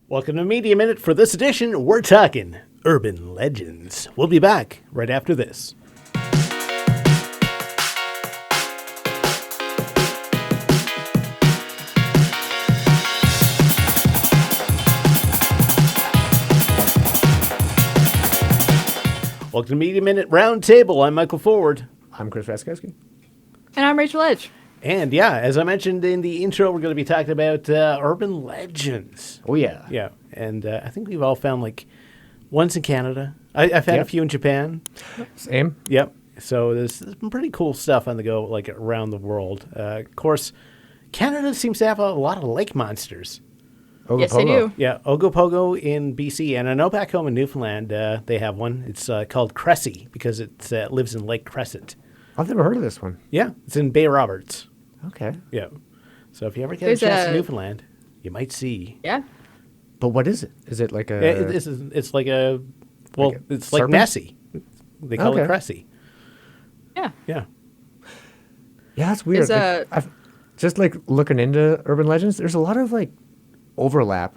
Welcome to Media Minute. For this edition, we're talking urban legends. We'll be back right after this. Welcome to Media Minute Roundtable. I'm Michael Forward. I'm Chris Raskowski. And I'm Rachel Edge. And yeah, as I mentioned in the intro, we're going to be talking about urban legends. Oh, yeah. Yeah, and I think we've all found like ones in Canada. I've had a few in Japan. Same. Yep. So there's some pretty cool stuff on the go, like around the world. Of course, Canada seems to have a lot of lake monsters. Yes, they do. Yeah, Ogopogo in BC, and I know back home in Newfoundland they have one. It's called Cressy because it lives in Lake Crescent. I've never heard of this one. Yeah, it's in Bay Roberts. Okay. Yeah. So if you ever get a chance to Newfoundland, you might see. Yeah. But what is it? Is it like a... It's like a... Well, Like a it's like serpent? Nessie. They call it Okay. Cressy. Yeah. Yeah. Yeah, that's weird. There's I've just like looking into urban legends, there's a lot of like overlap.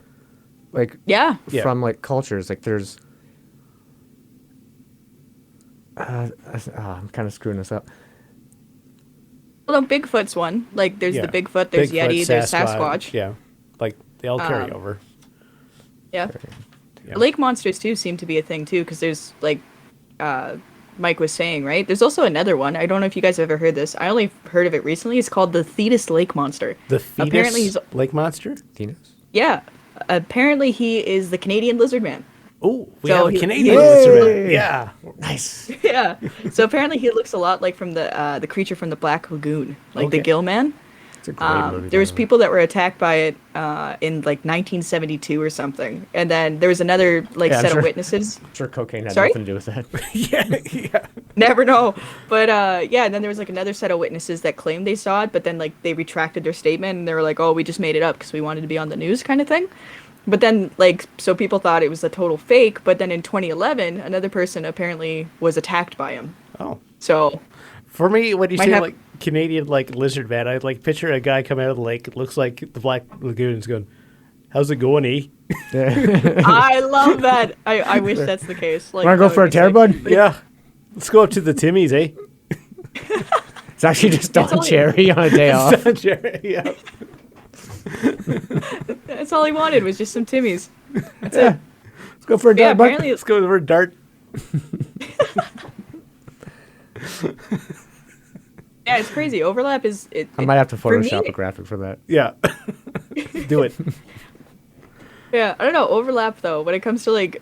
Like Yeah. Yeah. from like cultures. Like there's... I'm kind of screwing this up. Well, no, Bigfoot's one. Like, there's the Bigfoot, there's Yeti, there's Sasquatch. Yeah. Like, they all carry over. Yeah. Yeah. Lake monsters, too, seem to be a thing, too, because there's, like, Mike was saying, right? There's also another one. I don't know if you guys have ever heard this. I only heard of it recently. It's called the Thetis Lake Monster. The fetus Apparently he's... lake monster? Venus? Yeah. Apparently he is the Canadian lizard man. Oh, we So have a he- Canadian Yay! lizard. Yeah. Nice. Yeah. So apparently he looks a lot like from the creature from the Black Lagoon, like Okay. the Gill Man. It's a great movie. There was by the way. people that were attacked by it in like 1972 or something, and then there was another like Yeah, I'm set sure. of witnesses. I'm sure cocaine had Sorry? nothing to do with that. Yeah. Never know, but yeah. And then there was like another set of witnesses that claimed they saw it, but then like they retracted their statement and they were like, "Oh, we just made it up because we wanted to be on the news," kind of thing. But then like so people thought it was a total fake. But then in 2011, another person apparently was attacked by him. Oh. So For me, when you Might say have- like Canadian like lizard man, I like picture a guy coming out of the lake. It looks like the Black Lagoon's going, "How's it going, eh?" I love that. I wish that's the case. Like, Want to go that for a would be tear, sick. bud? Yeah. Let's go up to the Timmies, eh? It's actually just Don only- Cherry on a day off. Yeah. That's all he wanted was just some Timmies. That's Yeah. it. Let's go for a Yeah, dart, bud. apparently Let's go over Dart. Yeah, it's crazy. Overlap is it. I might have to for me- Photoshop a graphic for that. Yeah. Do it. Yeah, I don't know. Overlap though, when it comes to like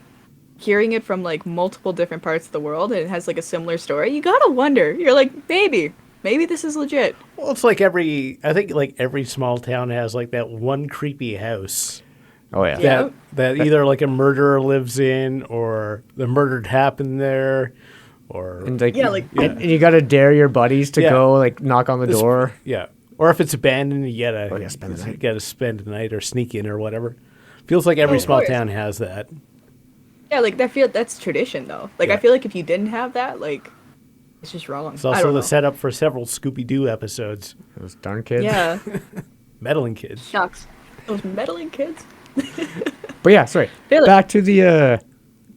hearing it from like multiple different parts of the world and it has like a similar story, you gotta wonder. You're like, maybe this is legit. Well, it's like I think like every small town has like that one creepy house Oh, yeah. Yeah. that either like a murderer lives in or the murder happened there or And like, Yeah, like- and you got to dare your buddies to Yeah. go like knock on the This- door. yeah. Or if it's abandoned, you gotta yeah, spend the night. You gotta spend the night or sneak in or whatever. Feels like every Of small course. town has that. Yeah, like that's tradition though. Like Yeah. I feel like if you didn't have that, like it's just wrong. It's I also don't the know. setup for several Scooby Doo episodes. Those darn kids. Yeah, Meddling kids. shucks. Those meddling kids. But yeah, sorry. Feel it. Back to the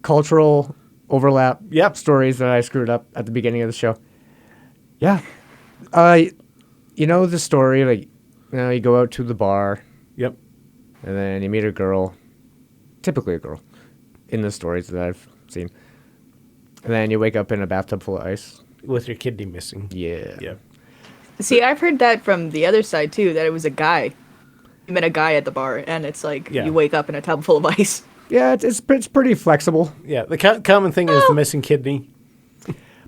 cultural overlap Yep. stories that I screwed up at the beginning of the show. Yeah. You know the story, like, you know, you go out to the bar Yep. and then you meet a girl, typically a girl, in the stories that I've seen. And then you wake up in a bathtub full of ice. With your kidney missing. Yeah. Yeah. See, I've heard that from the other side too. That it was a guy. You met a guy at the bar, and it's like Yeah. you wake up in a tub full of ice. Yeah, it's pretty flexible. Yeah. The common thing is the missing kidney.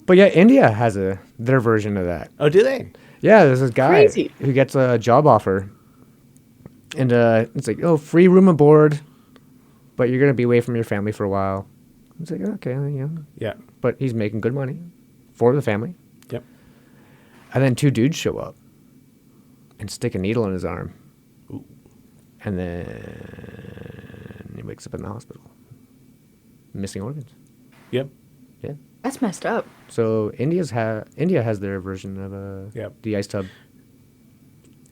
But yeah, India has their version of that. Oh, do they? Yeah, there's this guy Crazy. who gets a job offer. And it's like, oh, free room aboard, but you're going to be away from your family for a while. It's like, okay, yeah. Yeah. But he's making good money for the family. Yep. And then two dudes show up and stick a needle in his arm. Ooh. And then he wakes up in the hospital. Missing organs. Yep. Yeah. That's messed up. So India has their version of Yep. the ice tub.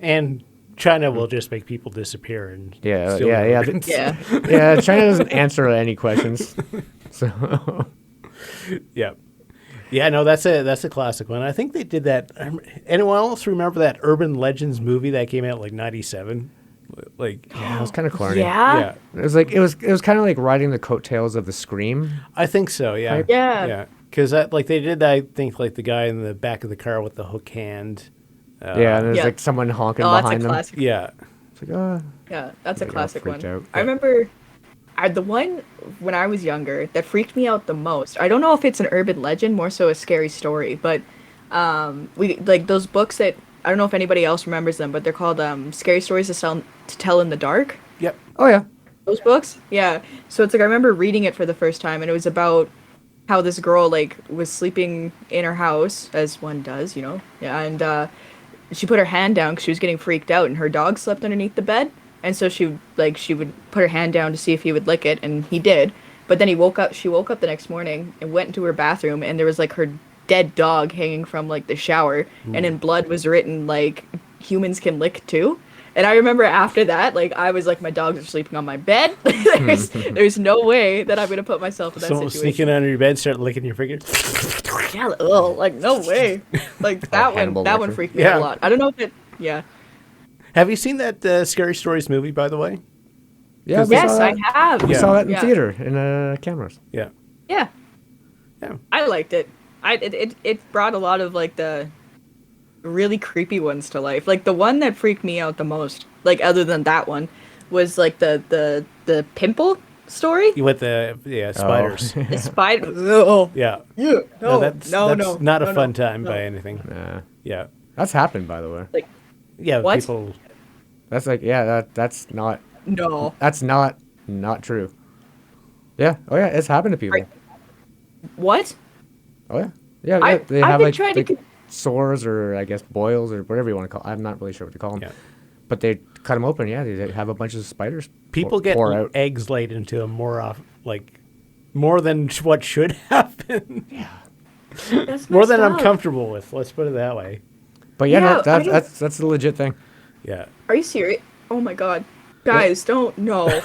And China will just make people disappear and Yeah, steal yeah, their yeah. organs. Yeah. Yeah, China doesn't answer any questions. So Yeah. Yeah, no, that's a classic one. I think they did that. Anyone else remember that Urban Legends movie that came out like '97? Like, yeah, it was kind of corny. Yeah. yeah, It was like it was kind of like riding the coattails of the Scream. I think so. Yeah, Type. Yeah. yeah. Because like they did, I think like the guy in the back of the car with the hook hand. Yeah, and there's Yeah. like someone honking Oh, that's a behind them. classic. Yeah, It's like, oh, Yeah, that's a They got classic freaked one. out. I remember the one when I was younger that freaked me out the most. I don't know if it's an urban legend, more so a scary story, but we like those books that I don't know if anybody else remembers them, but they're called Scary Stories to Tell in the Dark. yep. oh yeah. Those books? Yeah. So it's like I remember reading it for the first time and it was about how this girl like was sleeping in her house as one does, you know. Yeah, and she put her hand down cuz she was getting freaked out and her dog slept underneath the bed. And so she would put her hand down to see if he would lick it and he did. But then she woke up the next morning and went into her bathroom and there was like her dead dog hanging from like the shower and in blood was written like humans can lick too. And I remember after that, like I was like, my dogs are sleeping on my bed. there's no way that I'm gonna put myself in that Someone situation. sneaking under your bed, start licking your fingers. Yeah, ugh, like no way. Like that Hannibal that one Lecter. freaked me out Yeah. a lot. I don't know if it. Yeah. Have you seen that Scary Stories movie, by the way? Yeah, we Yes, saw I that. have. We Yeah. saw that in Yeah. theater in cameras. Yeah, Yeah, yeah. I liked it. It brought a lot of like the really creepy ones to life. Like the one that freaked me out the most, like other than that one, was like the pimple story. You went the spiders. The spider. Oh, Yeah. yeah. No, that's no, not a no, fun no, time no. by anything. Nah. Yeah, That's happened, by the way. Like yeah. What? People. That's like, yeah, that's not not true. Yeah. Oh yeah, it's happened to people. Right. What? Oh yeah. Yeah, I- yeah. They I've have been like, trying to like sores or I guess boils or whatever you want to call. I'm not really sure what to call them. Yeah. But they cut them open. Yeah, they have a bunch of spiders. People get pour out. eggs laid into them more than what should happen. That's More than I'm messed up. comfortable with. Let's put it that way. But yeah, Yeah, no, I don't- that's a legit thing. Yeah. Are you serious? Oh my god. Guys, don't no.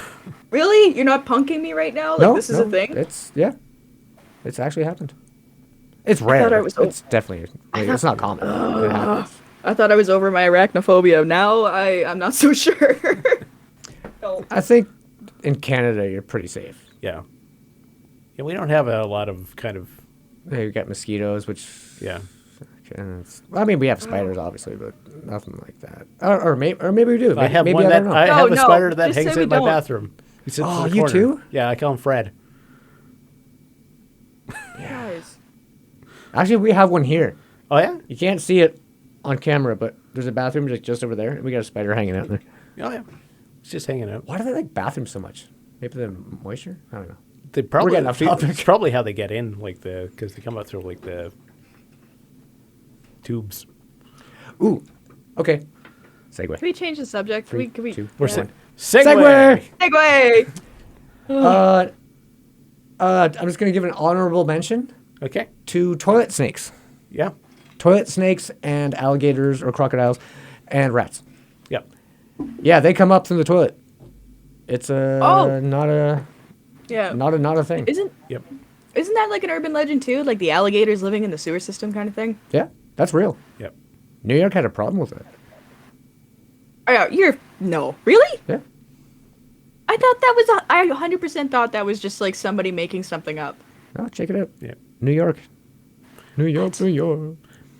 Really? You're not punking me right now? Like No, this is no, a thing? It's actually happened. It's rare. I was It's definitely. It's not common. It happens. I thought I was over my arachnophobia. Now I'm not so sure. No. I think in Canada you're pretty safe. Yeah. Yeah, we don't have a lot of kind of You got mosquitoes, which yeah. I mean, we have spiders, obviously, but nothing like that. Or maybe we do. I have maybe one I that don't know. I No, have a no, spider that just say hangs we in my don't. bathroom. He sits Oh, in the you corner. too? Yeah, I call him Fred. Guys. Actually, we have one here. Oh yeah. You can't see it on camera, but there's a bathroom just over there, and we got a spider hanging out there. Oh yeah. It's just hanging out. Why do they like bathrooms so much? Maybe the moisture? I don't know. They probably getting off topic. it's probably how they get in, like because they come out through like the tubes. Ooh, okay. Segue. Can we change the subject? Can we two, We're yeah. segue. Segue! Segue. I'm just gonna give an honorable mention Okay. to toilet snakes, Yeah. toilet snakes, and alligators or crocodiles, and rats. Yep. Yeah, they come up through the toilet. It's Oh. not a Yeah. not a thing. Isn't Yep. that like an urban legend too? Like the alligators living in the sewer system kind of thing? Yeah, that's real. Yep. New York had a problem with it. Oh, yeah, no. Really? Yeah. I thought that was I 100% thought that was just like somebody making something up. Oh, check it out. Yep. New York. New York, New York.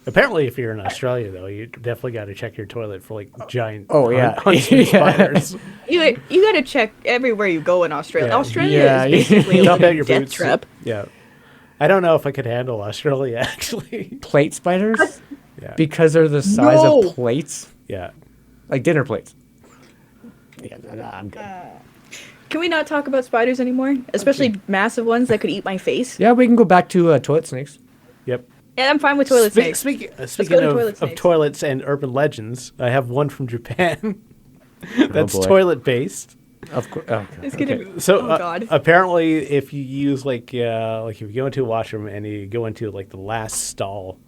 Apparently, if you're in Australia, though, you definitely got to check your toilet for like giant Oh, yeah. hunting Yeah. spiders. You got to check everywhere you go in Australia. Yeah. Australia Yeah, is basically a Dump out living your death boots. trap. Yeah. I don't know if I could handle Australia, actually. Plate spiders? Yeah. Because they're the size No. of plates. Yeah. Like dinner plates. Yeah, no, I'm good. Can we not talk about spiders anymore? Especially massive ones that could eat my face? Yeah, we can go back to toilet snakes. Yep. Yeah, I'm fine with toilet snakes. Speaking go to toilet of snakes. toilets and urban legends, I have one from Japan that's boy. toilet based. Of course. Oh, It's okay. gonna So oh god. apparently, if you use like if you go into a washroom and you go into like the last stall,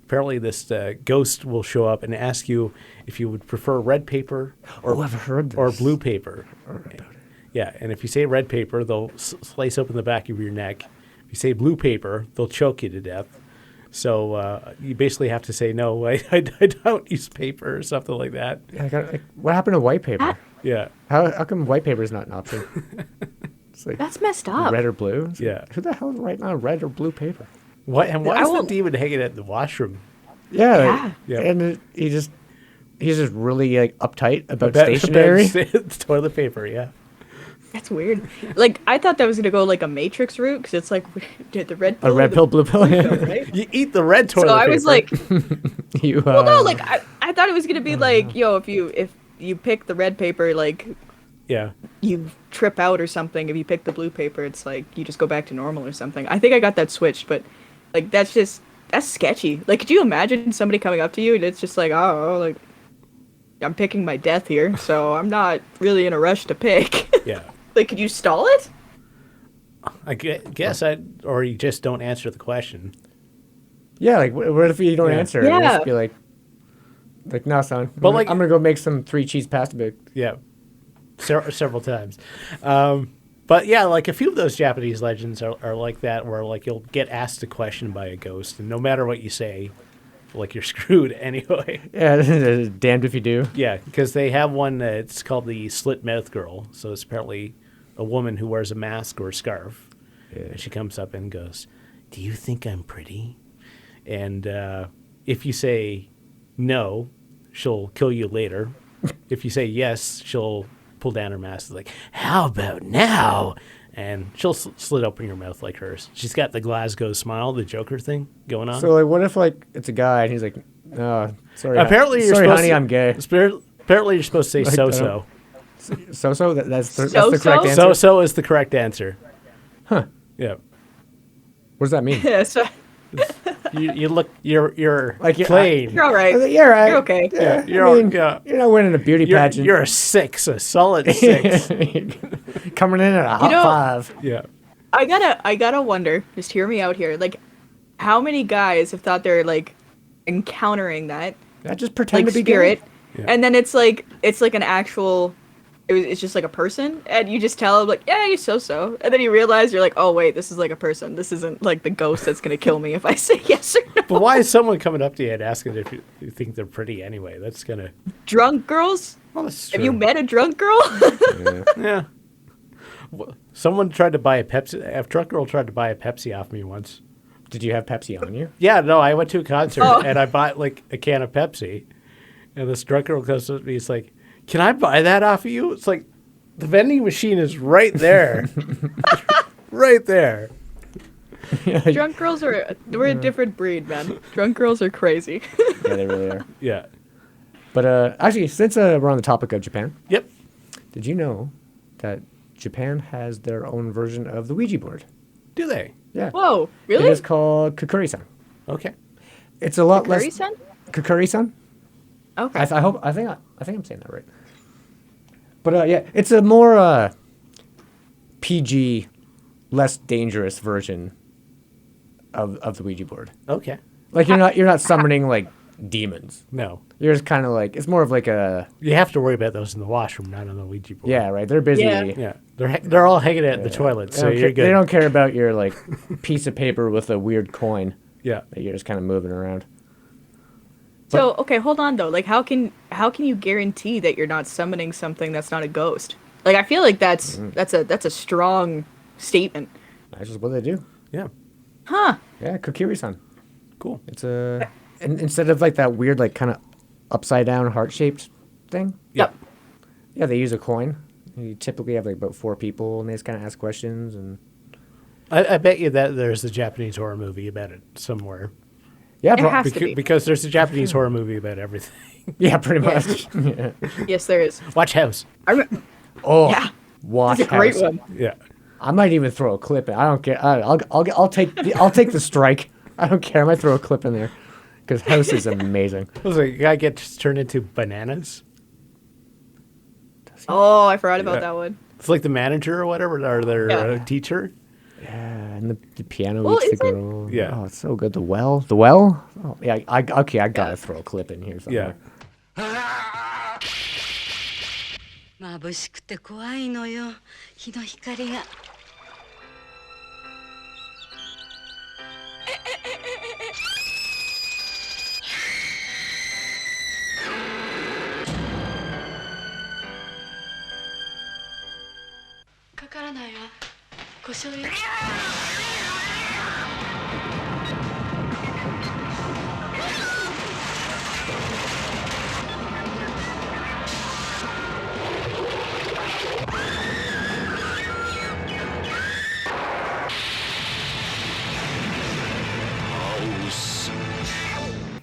apparently this ghost will show up and ask you if you would prefer red paper Oh, I've heard this. or blue paper. Heard about it. Yeah, and if you say red paper, they'll slice open the back of your neck. If you say blue paper, they'll choke you to death. So you basically have to say, no, I don't use paper or something like that. Yeah, what happened to white paper? Yeah, How come white paper is not an option? It's like That's messed up. red or blue. It's like, Yeah. who the hell is writing on red or blue paper? why is the won't- demon hanging at the washroom? Yeah. Yeah. And he's just really like uptight about About stationery. toilet paper, yeah. That's weird. Like I thought that was gonna go like a Matrix route because it's like the red pill. A red the pill, blue pill. right? You eat the red toilet So paper. I was like, You, well, no, like I thought it was gonna be like, yo, if you pick the red paper, like yeah. you trip out or something. If you pick the blue paper, it's like you just go back to normal or something. I think I got that switched, but like that's sketchy. Like, could you imagine somebody coming up to you and it's just like, oh, like I'm picking my death here, so I'm not really in a rush to pick. Yeah. Like, could you stall it? I guess or you just don't answer the question. yeah, like what if you don't Yeah. answer? And Yeah. just be like, no, son. But, like- I'm gonna go make some 3 cheese pasta bake. Yeah, several times. But yeah, like a few of those Japanese legends are like that, where like you'll get asked a question by a ghost, and no matter what you say, like you're screwed anyway. Yeah, damned if you do. Yeah, because they have one. It's called the slit mouth girl. So it's apparently a woman who wears a mask or a scarf, and she comes up and goes, "Do you think I'm pretty?" And if you say no, she'll kill you later. If you say yes, she'll pull down her mask. It's like, how about now? And she'll slit open your mouth like hers. She's got the Glasgow smile, the Joker thing going on. So like, what if like it's a guy and he's like, oh, sorry. Apparently, you're sorry, supposed honey, to, I'm gay. Apparently, you're supposed to say Like, so-so. So that's the So-so? correct answer. So-so is the correct answer. Huh? Yeah. What does that mean? Yeah, so You look, you're Like, plain. you're all right. You're right. You're okay. Yeah, You're- I mean, yeah. you're not winning a beauty pageant. You're a 6, a solid 6. Coming in at a hot know- 5. Yeah. I gotta wonder. Just hear me out here. Like, how many guys have thought they're like encountering that I just pretend like to be spirit, gay. Yeah. and then it's like an actual. It's just like a person, and you just tell them like, yeah, you're so, and then you realize you're like, oh wait, this is like a person. This isn't like the ghost that's gonna kill me if I say yes or no. But why is someone coming up to you and asking if you think they're pretty anyway? That's gonna. Drunk girls? Well, that's Have you true. met a drunk girl? Yeah. Well, someone tried to buy a Pepsi. A drunk girl tried to buy a Pepsi off me once. Did you have Pepsi on you? Yeah, no, I went to a concert Oh. and I bought like a can of Pepsi, and this drunk girl comes up to me. He's like, "Can I buy that off of you?" It's like, the vending machine is right there, right there. Drunk girls we're a different breed, man. Drunk girls are crazy. Yeah, they really are. Yeah. But actually, since we're on the topic of Japan, Yep. did you know that Japan has their own version of the Ouija board? Do they? Yeah. Whoa, It really? is called Kukuri-san. Okay. It's a lot Curry less. son? Kukuri-san. Okay. I think I'm saying that right. But yeah, it's a more PG, less dangerous version of the Ouija board. Okay. Like you're not summoning like demons. No. You're just kind of like it's more of like a You have to worry about those in the washroom, not on the Ouija board. yeah, right. They're busy. Yeah. Yeah. They're all hanging out in the toilet, They so don't you're care, good. They don't care about your like piece of paper with a weird coin Yeah. that you're just kind of moving around. So okay, hold on though. Like, how can you guarantee that you're not summoning something that's not a ghost? Like, I feel like that's a strong statement. That's just what they do. Yeah. Huh? Yeah, Kokiri-san. Cool. It's a instead of like that weird like kind of upside down heart shaped thing. Yep. Yeah, they use a coin. You typically have like about 4 people, and they just kind of ask questions and. I bet you that there's a Japanese horror movie about it somewhere. Yeah, It has to be. Because there's a Japanese horror movie about everything. yeah, pretty much. Yeah. Yes, there is. Watch House. Oh, Yeah. watch It's a great House. one. Yeah. I might even throw a clip in. I don't care. I'll take the strike. I don't care. I might throw a clip in there because House is amazing. Was a guy gets turned into bananas? Oh, I forgot about Yeah. that one. It's like the manager or whatever, or their Yeah. teacher. Yeah, and the piano Well, eats the is it- girl. Yeah. Oh, it's so good. The well. The well. Oh, yeah. Okay. I gotta throw a clip in here Yeah. somewhere. 眩しくて怖いのよ日の光がかからないわ故障よ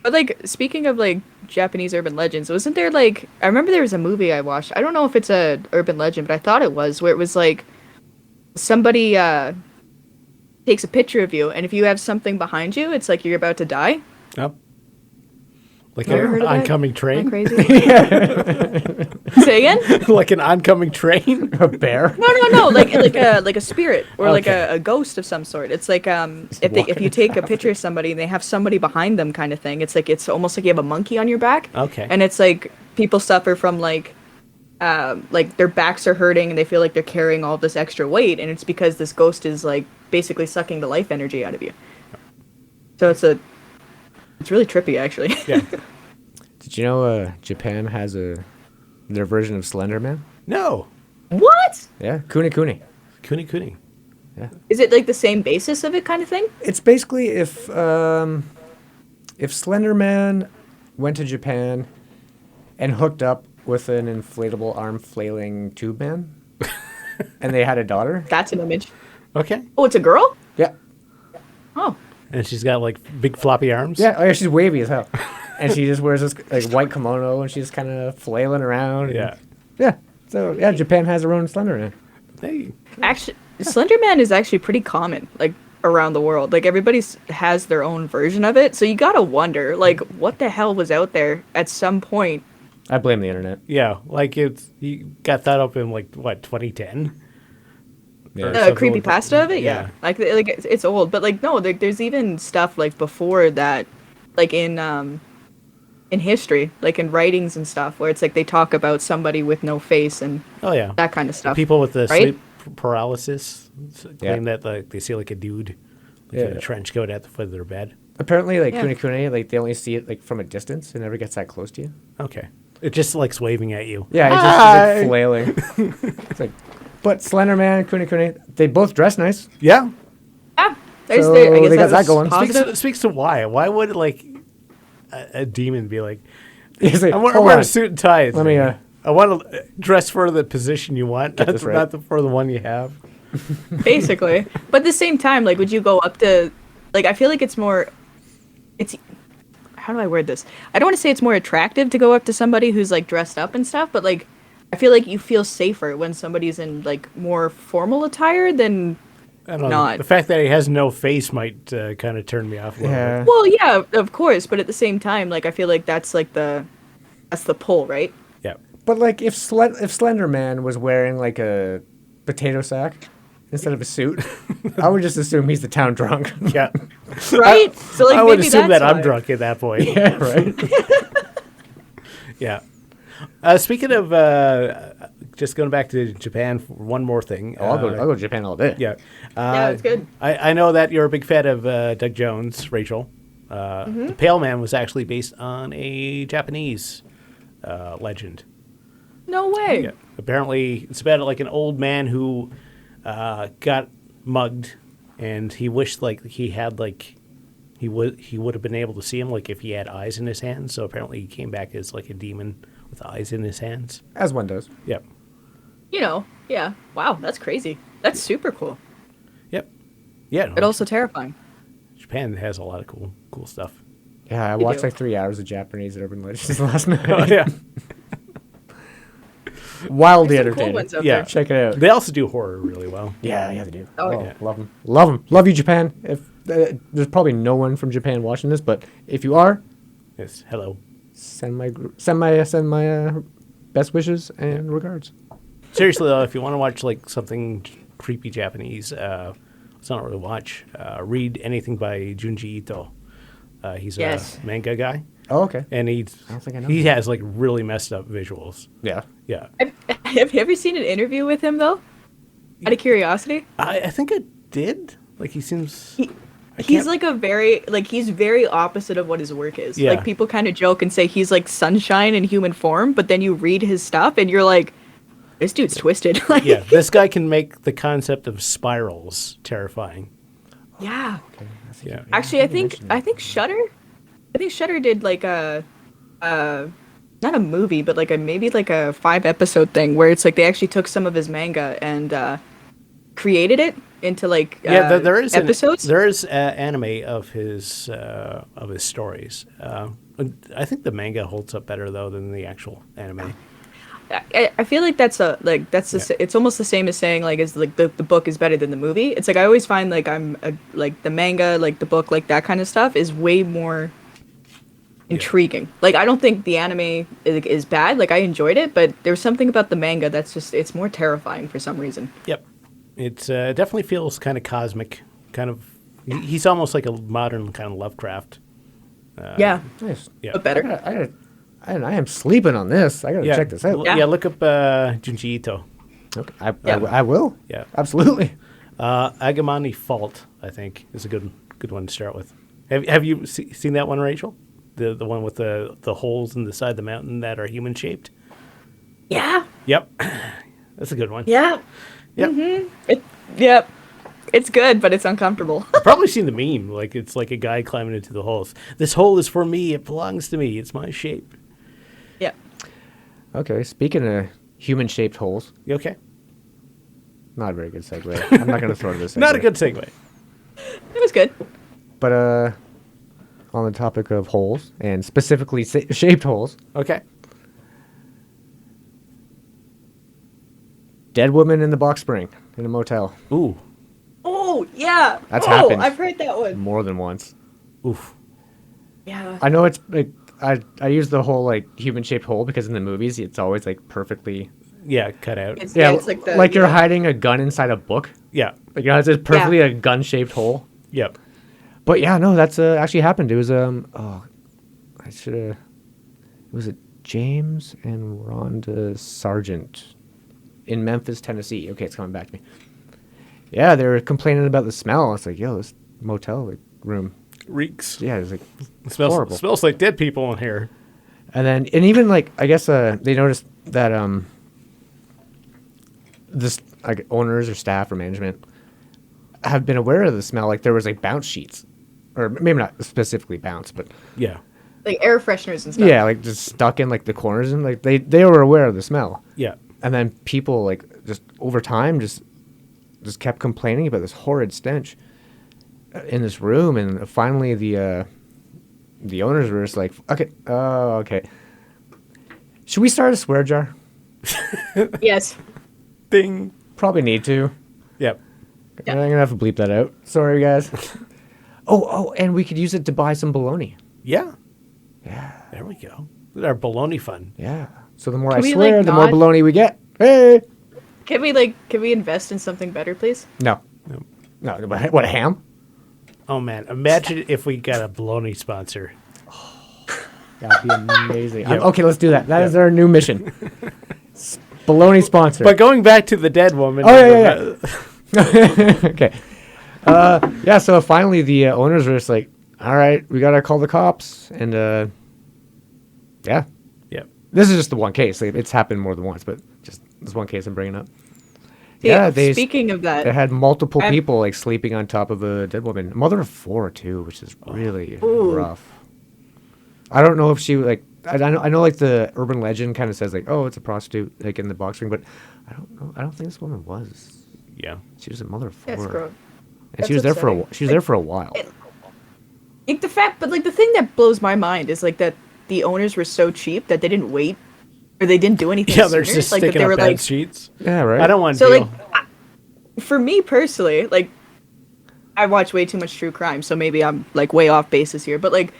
But like speaking of like Japanese urban legends, wasn't there like I remember there was a movie I watched. I don't know if it's a urban legend, but I thought it was where it was like somebody takes a picture of you, and if you have something behind you, it's like you're about to die. Yep. Like Never heard an of that? oncoming Am I train. crazy? Say again? Like an oncoming train. A bear. No. Like a spirit or like Okay. a ghost of some sort. It's like if you take a picture of somebody and they have somebody behind them, kind of thing. It's like it's almost like you have a monkey on your back. Okay. And it's like people suffer from like their backs are hurting and they feel like they're carrying all this extra weight, and it's because this ghost is like basically sucking the life energy out of you. So it's really trippy actually. Yeah. Did you know Japan has their version of Slender Man? No. What? Yeah, Kuni Kuni. Kuni. Is it like the same basis of it kind of thing? It's basically if Slender Man went to Japan and hooked up with an inflatable arm flailing tube man, and they had a daughter. That's an image. Okay. Oh, it's a girl? Yeah, Oh. And she's got like big floppy arms. yeah. Oh, yeah. She's wavy as hell, and she just wears this like white kimono, and she's kind of flailing around. and- Yeah. yeah. So yeah, Japan has their own Slender Man. Hey. Actually, Slender Man is actually pretty common, like around the world. Like has their own version of it. So you gotta wonder, like, what the hell was out there at some point? I blame the internet. Yeah. Like you got that up in like what 2010. Yeah. Or something Creepy like that. pasta of it, yeah. Like it's old, but like no, there's even stuff like before that, like in history, like in writings and stuff, where it's like they talk about somebody with no face and Oh yeah. that kind of stuff. People with the right? sleep paralysis claim Yeah. that like they see like a dude like in Yeah. a trench coat at the foot of their bed. Apparently, like Yeah. Kuni Kuni, like they only see it like from a distance. It never gets that close to you. Okay. It just likes waving at you. Yeah, it's just Hi. like flailing. It's like, but Slender Man, Kuni Kuni, they both dress nice. Yeah. Yeah, there's So I guess they got that was going. positive. Speaks to why. Why would like a demon be like, He's like, I want "Hold to wear on. a suit and tie. Let me, I want to dress for the position you want, Get not, this the, right. not the, for the one you have. Basically. But at the same time, like, would you go up to, like, I feel like it's, how do I word this? I don't want to say it's more attractive to go up to somebody who's, like, dressed up and stuff, but, like, I feel like you feel safer when somebody's in, like, more formal attire than, I don't know. Not. The fact that he has no face might kind of turn me off a little Yeah. bit. well, yeah, of course, but at the same time, like, I feel like that's, like, that's the pull, right? Yeah. But like, if Slender Man was wearing like a potato sack instead of a suit, I would just assume he's the town drunk. Yeah. Right? So, like, I would maybe assume that that's I'm why. drunk at that point. yeah, right. Yeah. Speaking of just going back to Japan for one more thing. I'll go to Japan all day. Yeah. Yeah, it's good. I know that you're a big fan of Doug Jones, Rachel. Mm-hmm. The Pale Man was actually based on a Japanese legend. No way. Yeah. Apparently, it's about like an old man who got mugged, and he wished like he had like he would have been able to see him like if he had eyes in his hands. So apparently, he came back as like a demon with eyes in his hands. As one does. Yep. You know, yeah. Wow, that's crazy. That's super cool. Yep. Yeah. But also terrifying. Japan has a lot of cool stuff. Yeah, I You watched do. like 3 hours of Japanese urban legends last night. Oh yeah. Wildly There's some cool entertaining. ones out Yeah. there. Check it out. They also do horror really well. Yeah, they do. Oh, Oh, yeah. love them. Love them. Love you, Japan. If there's probably no one from Japan watching this, but if you are, Yes. Hello. send my best wishes and regards. Seriously though, if you want to watch like something creepy Japanese, it's not really watch. Read anything by Junji Ito. He's Yes. a manga guy, Oh, okay. and I don't think I know he that. has like really messed up visuals. Yeah. Yeah, Have you ever seen an interview with him though? Out of curiosity, I think I did. Like he seems. he's like he's very opposite of what his work is. Yeah. Like people kind of joke and say he's like sunshine in human form, but then you read his stuff and you're like, this dude's twisted. Like, Yeah, this guy can make the concept of spirals terrifying. yeah. Yeah. Actually, I think Shudder did like a not a movie, but like maybe like a 5-episode thing where it's like they actually took some of his manga and created it into like There is episodes. there is anime of his stories. I think the manga holds up better though than the actual anime. I feel like that's it's almost the same as saying like is like the book is better than the movie. It's like I always find like like the manga, like the book, like that kind of stuff is way more intriguing. Like I don't think the anime is bad. Like I enjoyed it, but there's something about the manga that's just it's more terrifying for some reason. Yep, it definitely feels kind of cosmic. Kind of, he's almost like a modern kind of Lovecraft. Yeah, Nice. Yeah, but better. I am sleeping on this. I gotta check this out. Yeah. Yeah, look up Junji Ito. Okay. Yeah. I will. Yeah. Absolutely. Agamani Fault, I think, is a good one to start with. Have you seen that one, Rachel? The one with the holes in the side of the mountain that are human shaped. Yeah, Yep, that's a good one. yeah, Yep. yep. It's good, but it's uncomfortable. I've probably seen the meme. Like it's like a guy climbing into the holes. This hole is for me. It belongs to me. It's my shape. Yeah. Okay. Speaking of human-shaped holes, You okay? not a very good segue. I'm not gonna throw to this. Not a good segue. It was good. But on the topic of holes and specifically shaped holes, Okay. dead woman in the box spring in a motel Ooh. Oh yeah. That's oh, happened. I've heard that one. more than once. Oof. Yeah. I know it's like I use the whole like human-shaped hole because in the movies it's always like perfectly Yeah, cut out. It's, yeah, it's like the you're hiding a gun inside a book. Yeah. Like it's just perfectly a gun-shaped hole. Yep. But yeah, no, that's actually happened. It was I should have. Was it James and Rhonda Sargent in Memphis, Tennessee? Okay, it's coming back to me. Yeah, they were complaining about the smell. It's like, yo, this motel room. Reeks. Yeah, it's like Smells horrible. like dead people in here. And even like I guess they noticed that this like owners or staff or management have been aware of the smell. Like there was like bounce sheets, or maybe not specifically bounce, but Yeah. like air fresheners and stuff. yeah, like just stuck in like the corners, and like they were aware of the smell. Yeah. And then people like just over time just kept complaining about this horrid stench in this room, and finally the owners were just like, okay, oh okay, should we start a swear jar? Yes. Ding. Probably need to. Yep. Yeah. I'm gonna have to bleep that out. Sorry, guys. oh, and we could use it to buy some bologna. Yeah. Yeah, There we go. Our baloney fun. yeah. So the more Can I we, swear, like, the more not- bologna we get. Hey. Can we invest in something better, please? No. No. What a ham? Oh man, imagine if we got a baloney sponsor. That'd be amazing. Yeah. Okay, let's do that. That is our new mission. Bologna sponsor. But going back to the dead woman. Oh, yeah. Okay. Yeah, so finally the owners were just like, all right, we got to call the cops. And yeah, Yep. this is just the one case. Like, it's happened more than once, but just this one case I'm bringing up. Yeah. they Speaking of that, They had multiple I'm- people like sleeping on top of a dead woman. A mother of 4 too, which is really Ooh. rough. I don't know if she like. I know like the urban legend kind of says like, oh, it's a prostitute like in the box ring, but I don't know. I don't think this woman was. Yeah. She was a mother of 4. that's gross. And That's she was there for upsetting. she was there for a while. Like the thing that blows my mind is like that the owners were so cheap that they didn't wait or they didn't do anything. Yeah, they're sooner. just like that sticking they up were bad like. sheets. Yeah, right. I don't want to So deal. like, for me personally, like, I watch way too much true crime, so maybe I'm like way off basis here. But like,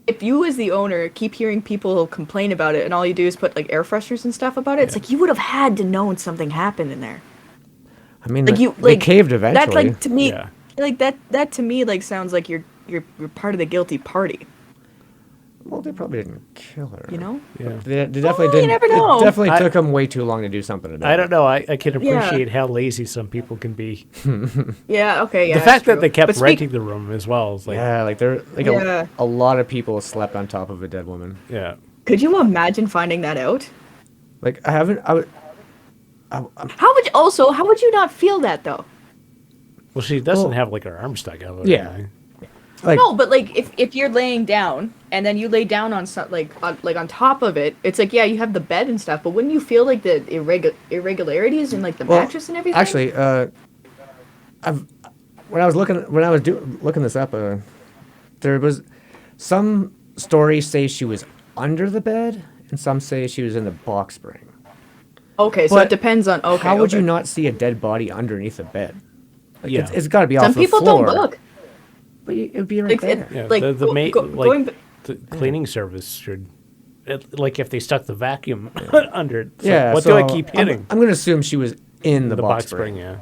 if you as the owner keep hearing people complain about it, and all you do is put like air fresheners and stuff about it, it's like you would have had to know something happened in there. I mean, Like like, you they like caved eventually. That's like to me. Yeah. like that to me like sounds like you're part of the guilty party. Well, they probably didn't kill her. You know? Yeah. They definitely you didn't. never know. It definitely I- took them way too long to do something about I it. don't know. I can Yeah. appreciate how lazy some people can be. Yeah. Okay. Yeah. The fact that's that true. they kept But renting the room as well is like, Yeah, like there, like Yeah. a lot of people slept on top of a dead woman. yeah. Could you imagine finding that out? Like I haven't. I would. How would you not feel that though? Well, she doesn't Well, have like her arm stuck out. Or yeah. anything. Like No, but like if you're laying down and then you lay down on some like on top of it, it's like yeah, you have the bed and stuff, but wouldn't you feel like the irregularities in like the well, mattress and everything? actually, when I was looking this up, there was some stories say she was under the bed, and some say she was in the box spring. Okay, so but it depends on okay. How would you okay. not see a dead body underneath a bed? Like, Yeah. it's got to be Some off the people floor. don't look. But it would be right Like, there. Yeah, Like, the going b- the cleaning service should, like if they stuck the vacuum under it. So Yeah. what so do I keep hitting? I'm going to assume she was in the, box spring. yeah.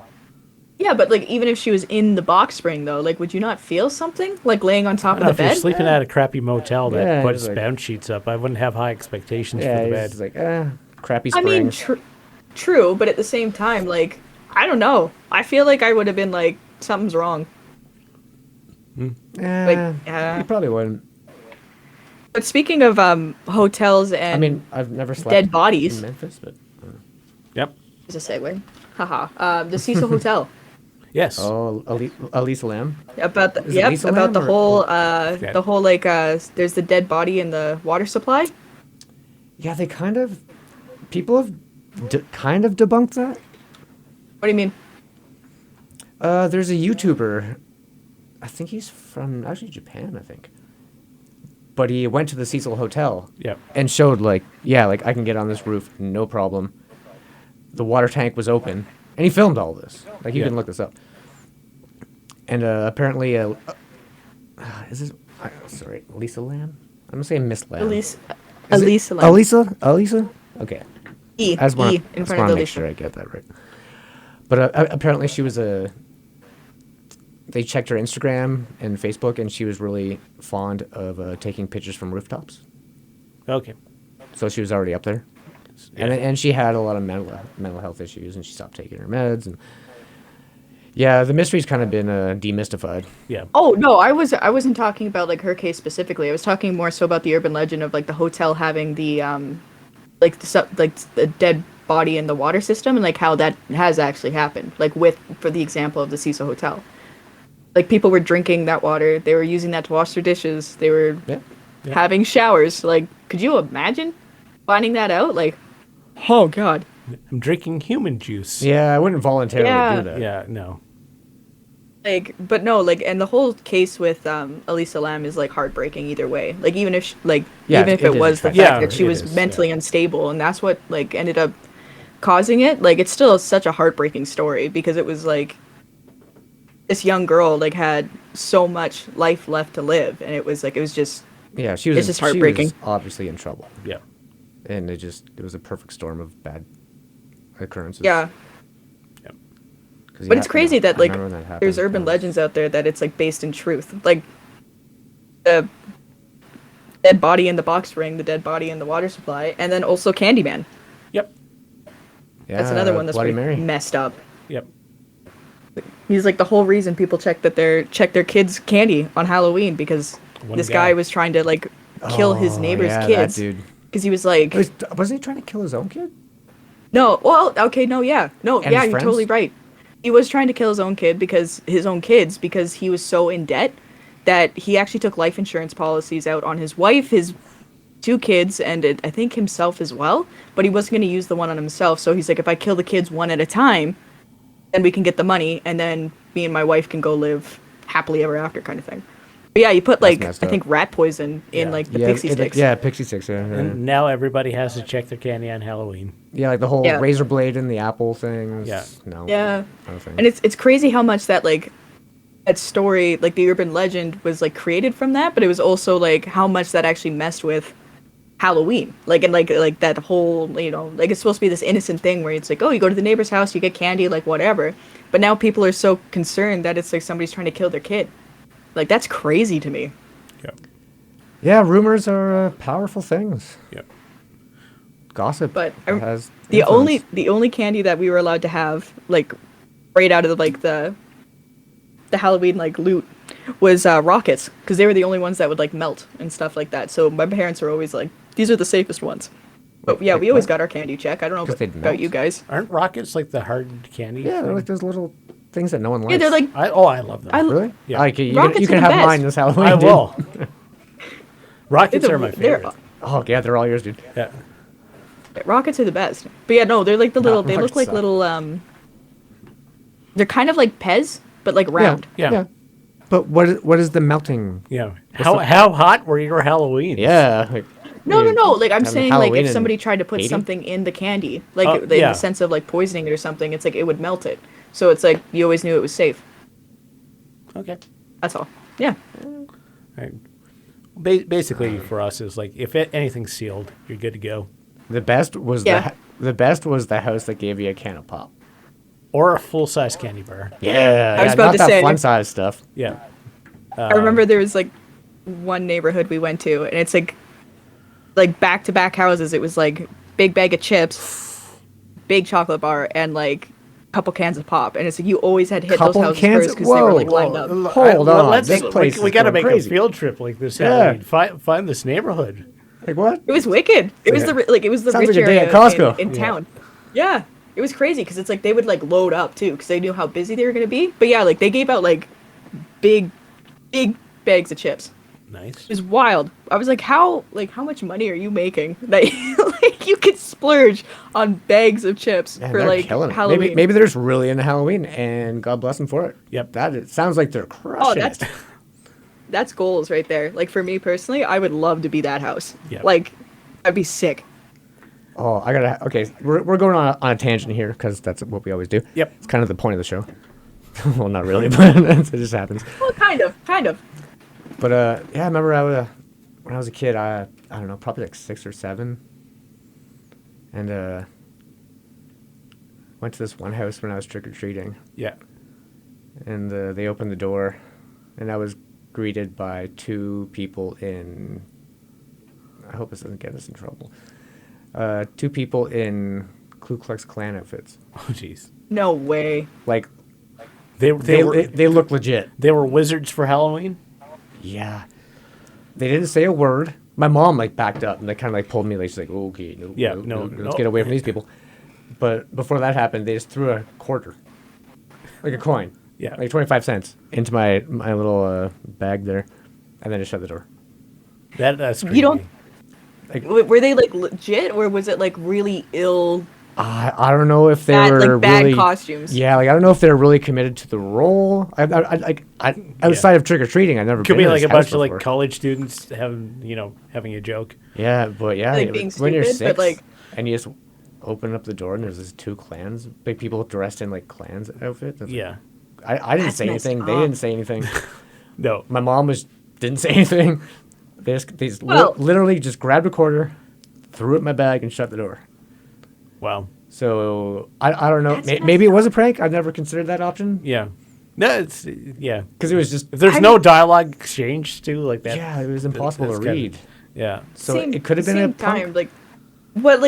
Yeah, but like even if she was in the box spring though, like would you not feel something like laying on top I of don't know, the if you're bed? sleeping at a crappy motel that Yeah, puts just like- bounce sheets up, I wouldn't have high expectations Yeah, for the it's bed. like crappy I spring. mean, true, but at the same time, like I don't know. I feel like I would have been like something's wrong. You probably wouldn't. But speaking of hotels and I mean, I've never slept dead bodies. in Memphis, but Yep. Is a segue. Haha. The Cecil Hotel. Yes. Elisa Lam. About the Is it Lisa about the Lam or- whole Yeah. the whole like there's the dead body in the water supply. Yeah, they people have kind of debunked that. What do you mean? There's a YouTuber, I think he's from actually Japan, I think. But he went to the Cecil Hotel Yep. and showed like I can get on this roof, no problem. The water tank was open, and he filmed all this. Like you Yeah. can look this up. And apparently, is this? Sorry, Lisa Lam. I'm gonna say Miss Lam. Elise. Is it Elisa. Lam. Elisa. Okay. E. I just want E in front of to the make Lisa. sure I get that right. But apparently she was they checked her Instagram and Facebook, and she was really fond of taking pictures from rooftops. Okay. So she was already up there, Yeah. and she had a lot of mental health issues, and she stopped taking her meds. And yeah, the mystery's kind of been demystified. Yeah. Oh no, I wasn't talking about like her case specifically. I was talking more so about the urban legend of like the hotel having the like the dead body in the water system and like how that has actually happened. Like for the example of the Cecil Hotel. Like people were drinking that water, they were using that to wash their dishes, they were Yeah. having showers. Like, could you imagine finding that out? Like, oh god. I'm drinking human juice. Yeah, I wouldn't voluntarily Yeah. do that. Yeah. No. Like, but no, like, and the whole case with Elisa Lam is like heartbreaking either way. Like, even if Yeah, even if it it is was the tragic. fact Yeah, that she it was is, mentally unstable, and that's what like ended up causing it. Like, it's still such a heartbreaking story because it was like this young girl like had so much life left to live, and it was just Yeah, she was. It's just heartbreaking. She was obviously in trouble, Yeah. and it was a perfect storm of bad occurrences. yeah. 'Cause But it's crazy that I like remember when that there's happened. urban legends out there that it's like based in truth. Like the dead body in the box spring, the dead body in the water supply, and then also Candyman. Yep. Yeah, That's another one that's Bloody pretty Mary. messed up. Yep. He's like the whole reason people check their kids' candy on Halloween because One this guy. guy was trying to like kill his Oh, neighbor's yeah, that kids dude. because he was like, Wasn't he trying to kill his own kid? no, well, okay, no, yeah, no, And yeah, his you're friends? totally right. He was trying to kill his own kids because he was so in debt that he actually took life insurance policies out on his wife, his 2 kids, and I think himself as well. But he wasn't going to use the one on himself. So he's like, if I kill the kids one at a time, then we can get the money, and then me and my wife can go live happily ever after, kind of thing. But yeah, you put like I messed up. think rat poison in Yeah. like the pixie sticks. Yeah, pixie sticks. Yeah, And now everybody has to check their candy on Halloween. yeah, like the whole Yeah. razor blade and the apple things. Yeah. No. Yeah. no thanks. And it's crazy how much that like that story, like the urban legend was like created from that, but it was also like how much that actually messed with Halloween. Like, and like that whole, like it's supposed to be this innocent thing where it's like, oh, you go to the neighbor's house, you get candy, like whatever. But now people are so concerned that it's like somebody's trying to kill their kid. Like, that's crazy to me. Yeah. Yeah, rumors are powerful things. Yeah. Gossip But has the influence. only candy that we were allowed to have, like, right out of the Halloween like loot was rockets, because they were the only ones that would like melt and stuff like that. So my parents were always like, these are the safest ones. But yeah, Wait, we always what? got our candy check. I don't know 'Cause they'd about melt? you guys. Aren't rockets like the hard candy? Yeah, they're thing? like those little things that no one likes. Yeah, they're like I love them. Really? Yeah. Okay, you Rockets can are the have best. mine this Halloween. I dude. will. Rockets they're- are my they're- favorite. Oh yeah, they're all yours, dude. Yeah. rockets are the best. But yeah, no, they're like the little. They look rockets like suck. little. They're kind of like Pez, but like round. Yeah. But what is the melting? Yeah. How hot were your Halloween? Yeah. Like, No. Like I'm having saying, Halloween like if in somebody tried to put 80? something in the candy, like in yeah. the sense of like poisoning it or something, it's like it would melt it. So it's like you always knew it was safe. Okay. That's all. Yeah. Right. Basically, for us, is like if anything's sealed, you're good to go. the best was Yeah. the best was the house that gave you a can of pop. Or a full size candy bar. Yeah, I was about not to that say. fun size stuff. Yeah. I remember there was like one neighborhood we went to, and it's like back to back houses. It was like big bag of chips, big chocolate bar, and like a couple cans of pop. And it's like you always had to hit Couple those houses cans? first because they were like Whoa. lined up. Hold on, this we place is got to going make crazy. a field trip like this Yeah. Halloween. Find this neighborhood. Like what? It was wicked. It was Yeah. it was the Sounds rich like a day area at Costco. in Yeah. town. Yeah, it was crazy because it's like they would like load up too because they knew how busy they were gonna be. But yeah, like they gave out like big bags of chips. Nice. It was wild. I was like, how much money are you making that like you could splurge on bags of chips Man, for they're like killing it. Halloween? Maybe they're just really into Halloween, and God bless them for it. Yep. It sounds like they're crushing that's it. that's goals right there. Like for me personally, I would love to be that house. Yep. Like I'd be sick. Oh, okay, we're going on a tangent here because that's what we always do. Yep. It's kind of the point of the show. Well, not really, but it just happens. Well, kind of. But yeah, I remember when I was a kid, I don't know, probably like 6 or 7, and went to this one house when I was trick or treating, Yeah. and they opened the door, and I was greeted by 2 people in. I hope this doesn't get us in trouble. 2 people in Ku Klux Klan outfits. Oh, jeez. No way. Like They they look legit. they were wizards for Halloween. Yeah. They didn't say a word. My mom like backed up and they kind of like pulled me. Like she's like, okay, no, let's no. get away from these people. But before that happened, they just threw a quarter, like a coin, Yeah. like 25 cents, into my little bag there, and then just shut the door. That's creepy. You don't- Like Were they like legit, or was it like really ill? I don't know if they Bad- were like, bad really costumes. Yeah, like I don't know if they're really committed to the role. Outside of trick or treating, I've never Could been be to like this a bunch house of like before. college students having a joke. Yeah, but yeah, Like, being when you're stupid, 6 but, like- and you just open up the door and there's these 2 clans, big people dressed in like clans outfits. It's like- Yeah. I didn't That's say messed anything. They up. didn't say anything. No. My mom didn't say anything. They just Well- literally just grabbed a quarter, threw it in my bag, and shut the door. Wow. So I don't know. That's Maybe it was a prank. I've never considered that option Yeah. No, it's yeah. because it was just If there's I no mean- dialogue exchange too, like that. yeah, it was impossible to that's kinda- read. Yeah. So Same- it could have been same a prank. time. Like, what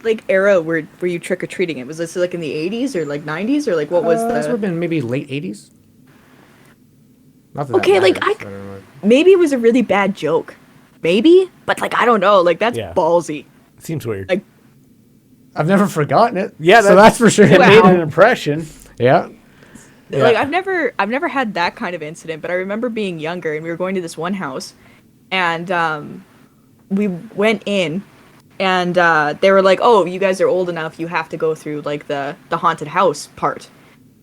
like era were you trick or treating? It was this like in the 80s or like 90s or like what was This would have the? been maybe late 80s. Not that Okay, that like, matters, I- don't know. Maybe it was a really bad joke. Maybe, but like I don't know. Like that's Yeah. ballsy. Seems weird. Like I've never forgotten it. Yeah, so that's for sure. It Wow. made an impression. Yeah. like Yeah. I've never had that kind of incident, but I remember being younger and we were going to this one house, and we went in, and they were like, "Oh, you guys are old enough. You have to go through like the haunted house part."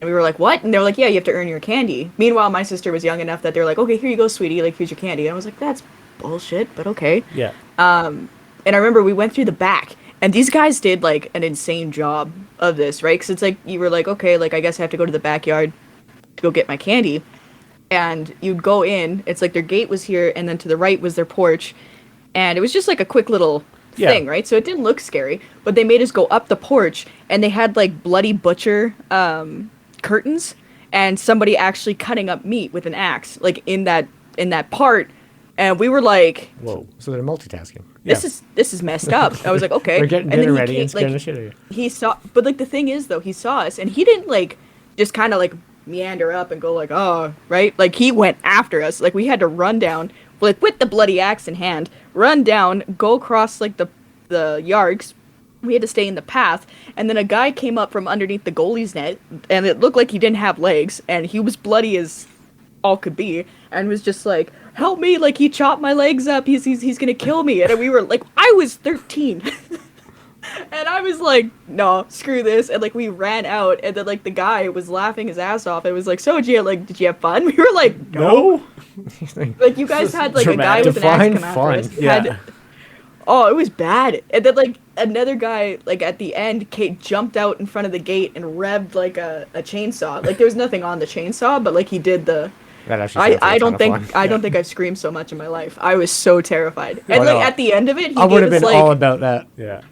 And we were like, "What?" And they were like, "Yeah, you have to earn your candy." Meanwhile, my sister was young enough that they're like, "Okay, here you go, sweetie. Like, here's your candy." And I was like, "That's bullshit," but okay. Yeah. And I remember we went through the back, and these guys did like an insane job of this, right? Because it's like you were like, okay, like I guess I have to go to the backyard to go get my candy, and you'd go in. It's like their gate was here, and then to the right was their porch, and it was just like a quick little Yeah. thing, right? So it didn't look scary, but they made us go up the porch, and they had like bloody butcher curtains, and somebody actually cutting up meat with an axe, like in that part, and we were like, Whoa. So they're multitasking. this is messed up. I was like, okay. They're getting And then dinner he ready came- and scaring like, the shit out of you. he saw, but like the thing is though, he saw us, and he didn't like just kind of like meander up and go like, oh, right, like he went after us. Like we had to run down, like with the bloody axe in hand, run down, go across like the yards. We had to stay in the path, and then a guy came up from underneath the goalie's net, and it looked like he didn't have legs, and he was bloody as all could be, and was just like, help me, like he chopped my legs up, he's gonna kill me. And we were like, I was 13 and I was like, no, screw this. And like we ran out, and then like the guy was laughing his ass off. It was like, so did you have fun? We were like, no. Like you guys had like a guy with an axe Define come after fun. us. Yeah. Oh, it was bad. And then like another guy like at the end, Kate jumped out in front of the gate and revved like a chainsaw. Like there was nothing on the chainsaw, but like he did the. That actually sounds like I a ton don't of think fun. I don't think I've screamed so much in my life. I was so terrified. And Oh, like no. at the end of it, he I would gave have us been like, all about that. Yeah.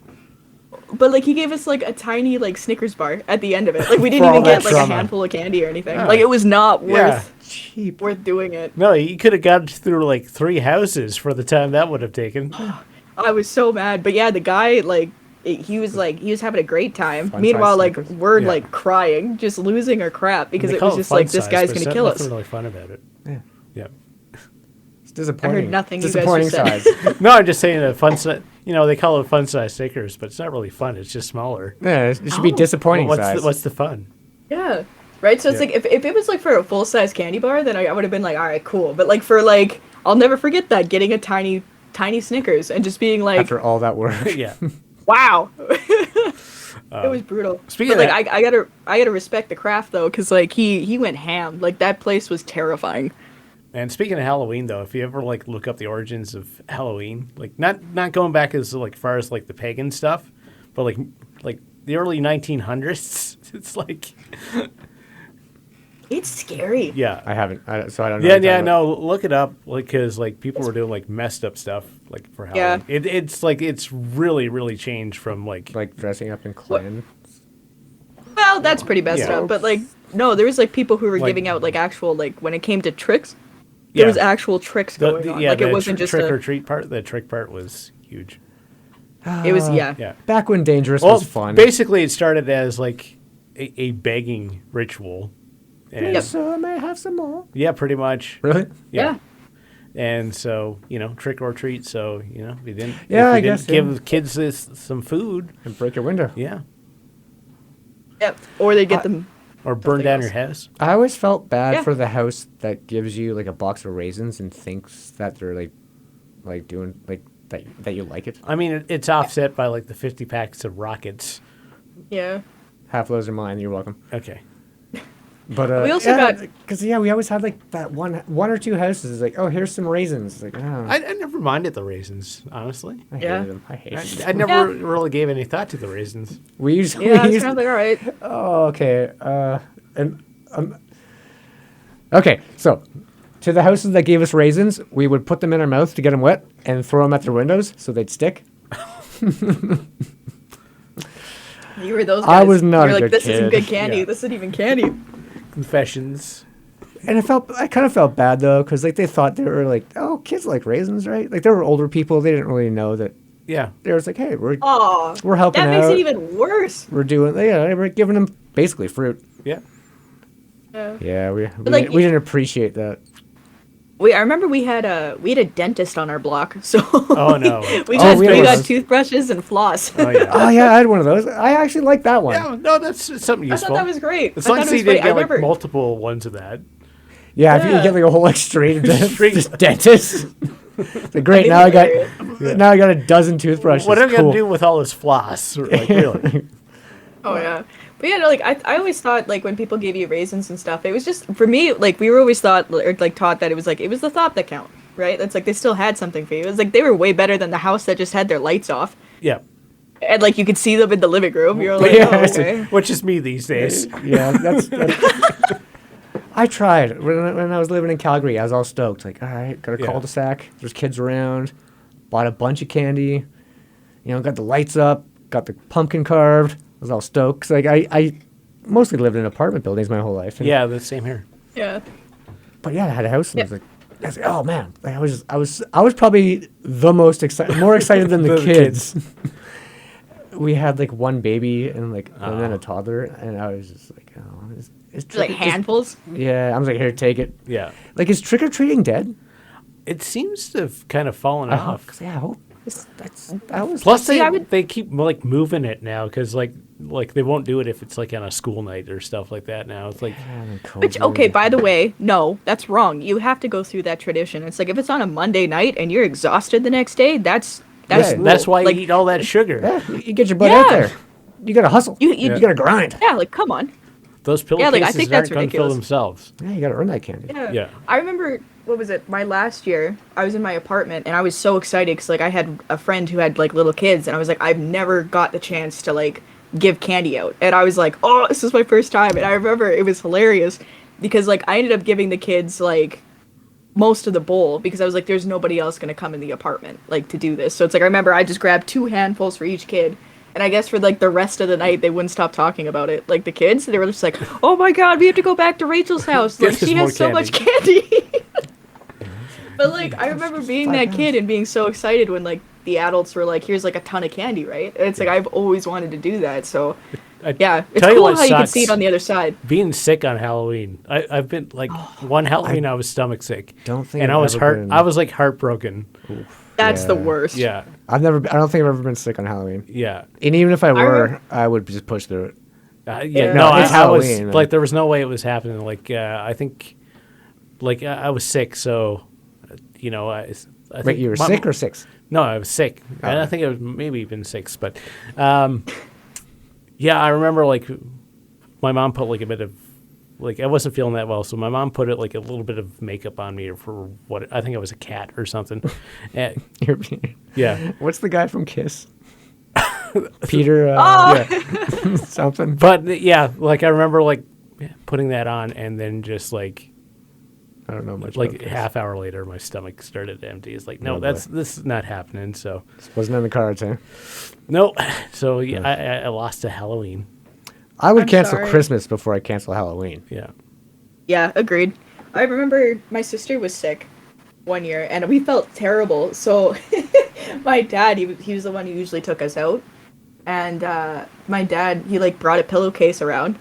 but like he gave us like a tiny like Snickers bar at the end of it. Like we didn't For all even get that like trauma. a handful of candy or anything. Yeah. Like it was not Yeah. Cheap. worth doing it. No, you could have got through like 3 houses for the time that would have taken. I was so mad. But yeah, the guy like he was having a great time. Fun Meanwhile, size like Snickers. we're Yeah. like crying, just losing our crap because They it call was just fun like this size, guy's but gonna there's kill nothing us. really fun about it. Yeah. Yeah. It's disappointing. nothing you guys disappointing just said. size. No, I'm just saying that fun size. You know, they call it fun size Snickers, but it's not really fun. It's just smaller. Yeah, it should be Oh. disappointing What's size. what's the fun? Yeah. Right? So it's Yeah. like if it was like for a full size candy bar, then I would have been like, all right, cool. But like for like I'll never forget that, getting a tiny Snickers and just being like, After all that work. Yeah. wow. It was brutal. speaking But of like I gotta respect the craft though, because like he went ham. Like that place was terrifying. And speaking of Halloween, though, if you ever like look up the origins of Halloween, like not going back as like far as like the pagan stuff, but like the early 1900s, it's like It's scary. yeah. I haven't, so I don't know. Yeah, what you're yeah, talking no. Look it up, like, because like people were doing like messed up stuff, like for Halloween. Yeah. It's like it's really changed from like about. Like dressing up in Klan. Well, that's pretty messed Yeah. up. But like no, there was like people who were Like- giving out like actual like when it came to tricks, yeah. there was actual tricks going on. Like it the wasn't just trick a, or treat part. The trick part was huge. it was yeah. Yeah. Back when dangerous Well, was fun. basically, it started as like a begging ritual. And Yep. So I may have some more. yeah, pretty much. Really? Yeah. And so, trick or treat. So, if you didn't, Yeah, if you I didn't guess, give yeah. kids some food, And break your window. yeah, Yep. Or they get them. or burn Something down else. your house. I always felt bad Yeah. for the house that gives you like a box of raisins and thinks that they're like doing like that you like it. I mean, it's offset by like the 50 packs of rockets. Yeah. Half of those are mine. You're welcome. Okay. But We also got- because we always had like that one or two houses like, oh, here's some raisins. Like, oh, I never minded the raisins, honestly. I Yeah. hated them. I hate them. I never Yeah. really gave any thought to the raisins. We usually, Yeah. It's kind of like all right. oh, okay. And okay. So, to the houses that gave us raisins, we would put them in our mouth to get them wet and throw them at their windows so they'd stick. You were those guys. I was not You're a like, good this isn't kid." good candy. Yeah. This isn't even candy. Confessions. And I kind of felt bad though, because like they thought they were like, oh, kids like raisins, right? Like they were older people. They didn't really know that. Yeah. They was like, hey, Oh, we're helping that makes out. it even worse. We're doing, yeah, we're giving them basically fruit. Yeah. Yeah. Yeah, we like, we didn't appreciate that. I remember we had a dentist on our block, so Oh, no. we Oh, got we we had got those. toothbrushes and floss. Oh, yeah. Oh yeah, I had one of those. I actually liked that one. Yeah, no, that's something I useful. thought that was great. As I long thought as it you was funny. didn't I get like remember. multiple ones of that. Yeah, if you Yeah. get like a whole like straight Straight- dentist. Like, great, That'd be now hilarious. now I got a dozen toothbrushes. What am I cool. going to do with all this floss? Like, really? Oh yeah, but yeah, no, like I always thought like when people gave you raisins and stuff, it was just for me like we were always taught that it was the thought that count, right? That's like they still had something for you. It was like they were way better than the house that just had their lights off Yeah. and like you could see them in the living room. You're like, Yeah. oh, okay. Which is me these days. Yeah, that's I tried when I was living in Calgary. I was all stoked. Like, all right, got a Yeah. cul-de-sac. There's kids around. bought a bunch of candy, got the lights up, got the pumpkin carved. I was all stoked. 'Cause, like I mostly lived in apartment buildings my whole life. And, Yeah, the same here. Yeah. But yeah, I had a house and I was like, oh man, like, I was probably the most excited, more excited than the The kids. We had like one baby and then a toddler, and I was just like, oh, it's Like handfuls. yeah. I was like, here, take it. Yeah. Like, is trick or treating dead? It seems to have kind of fallen off. 'Cause, yeah, I hope. That was Plus, See, I would- they keep like moving it now because like they won't do it if it's like on a school night or stuff like that. Now it's like Which, okay, by the way, no, that's wrong. You have to go through that tradition. It's like if it's on a Monday night and you're exhausted the next day, that's Yeah, rule. that's why like, you eat all that sugar. Yeah, you get your butt out Yeah. there. You gotta hustle. You gotta grind. yeah, like come on. Those Yeah, like, I pillowcases think aren't that's going to fill ridiculous. themselves. Yeah, you gotta earn that candy. Yeah. I remember, what was it, my last year, I was in my apartment and I was so excited because like I had a friend who had like little kids and I was like, I've never got the chance to like give candy out. And I was like, oh, this is my first time. And I remember it was hilarious because like I ended up giving the kids like most of the bowl because I was like, there's nobody else going to come in the apartment like to do this. So it's like, I remember I just grabbed 2 handfuls for each kid. And I guess for like the rest of the night, they wouldn't stop talking about it. Like the kids, they were just like, "Oh my God, we have to go back to Rachel's house. Like Get us she more has so much candy." But like, I remember being that kid and being so excited when like the adults were like, "Here's like a ton of candy," right? And it's like I've always wanted to do that. So yeah, it's tell you cool what how you can sucks. see it on the other side. Being sick on Halloween, I've been like one Halloween I was stomach sick. don't think and I've I was ever been- I was like heartbroken. That's the Yeah. worst. Yeah, I don't think I've ever been sick on Halloween. yeah, And even if I were, remember- I would just push through it. yeah. Yeah. No, it's I was Halloween, man. like there was no way it was happening. Like I think, like I was sick, so I Wait, think you were my- sick or 6? No, I was sick. And I think it was maybe even 6, but yeah, I remember like my mom put like a bit of like I wasn't feeling that well, so my mom put it like a little bit of makeup on me for what I think I was a cat or something. And, yeah, What's the guy from Kiss? Peter. Oh! Yeah. Something. but yeah, like I remember like putting that on and then just like I don't know much. like about Kiss. half hour later my stomach started to empty. It's like no, Oh, boy. this is not happening. So Wasn't in the cards, huh? no, so yeah, I lost to Halloween. I would I'm cancel sorry. Christmas before I cancel Halloween. Yeah. Yeah, agreed. I remember my sister was sick one year and we felt terrible. So my dad, he was the one who usually took us out. And my dad, he like brought a pillowcase around.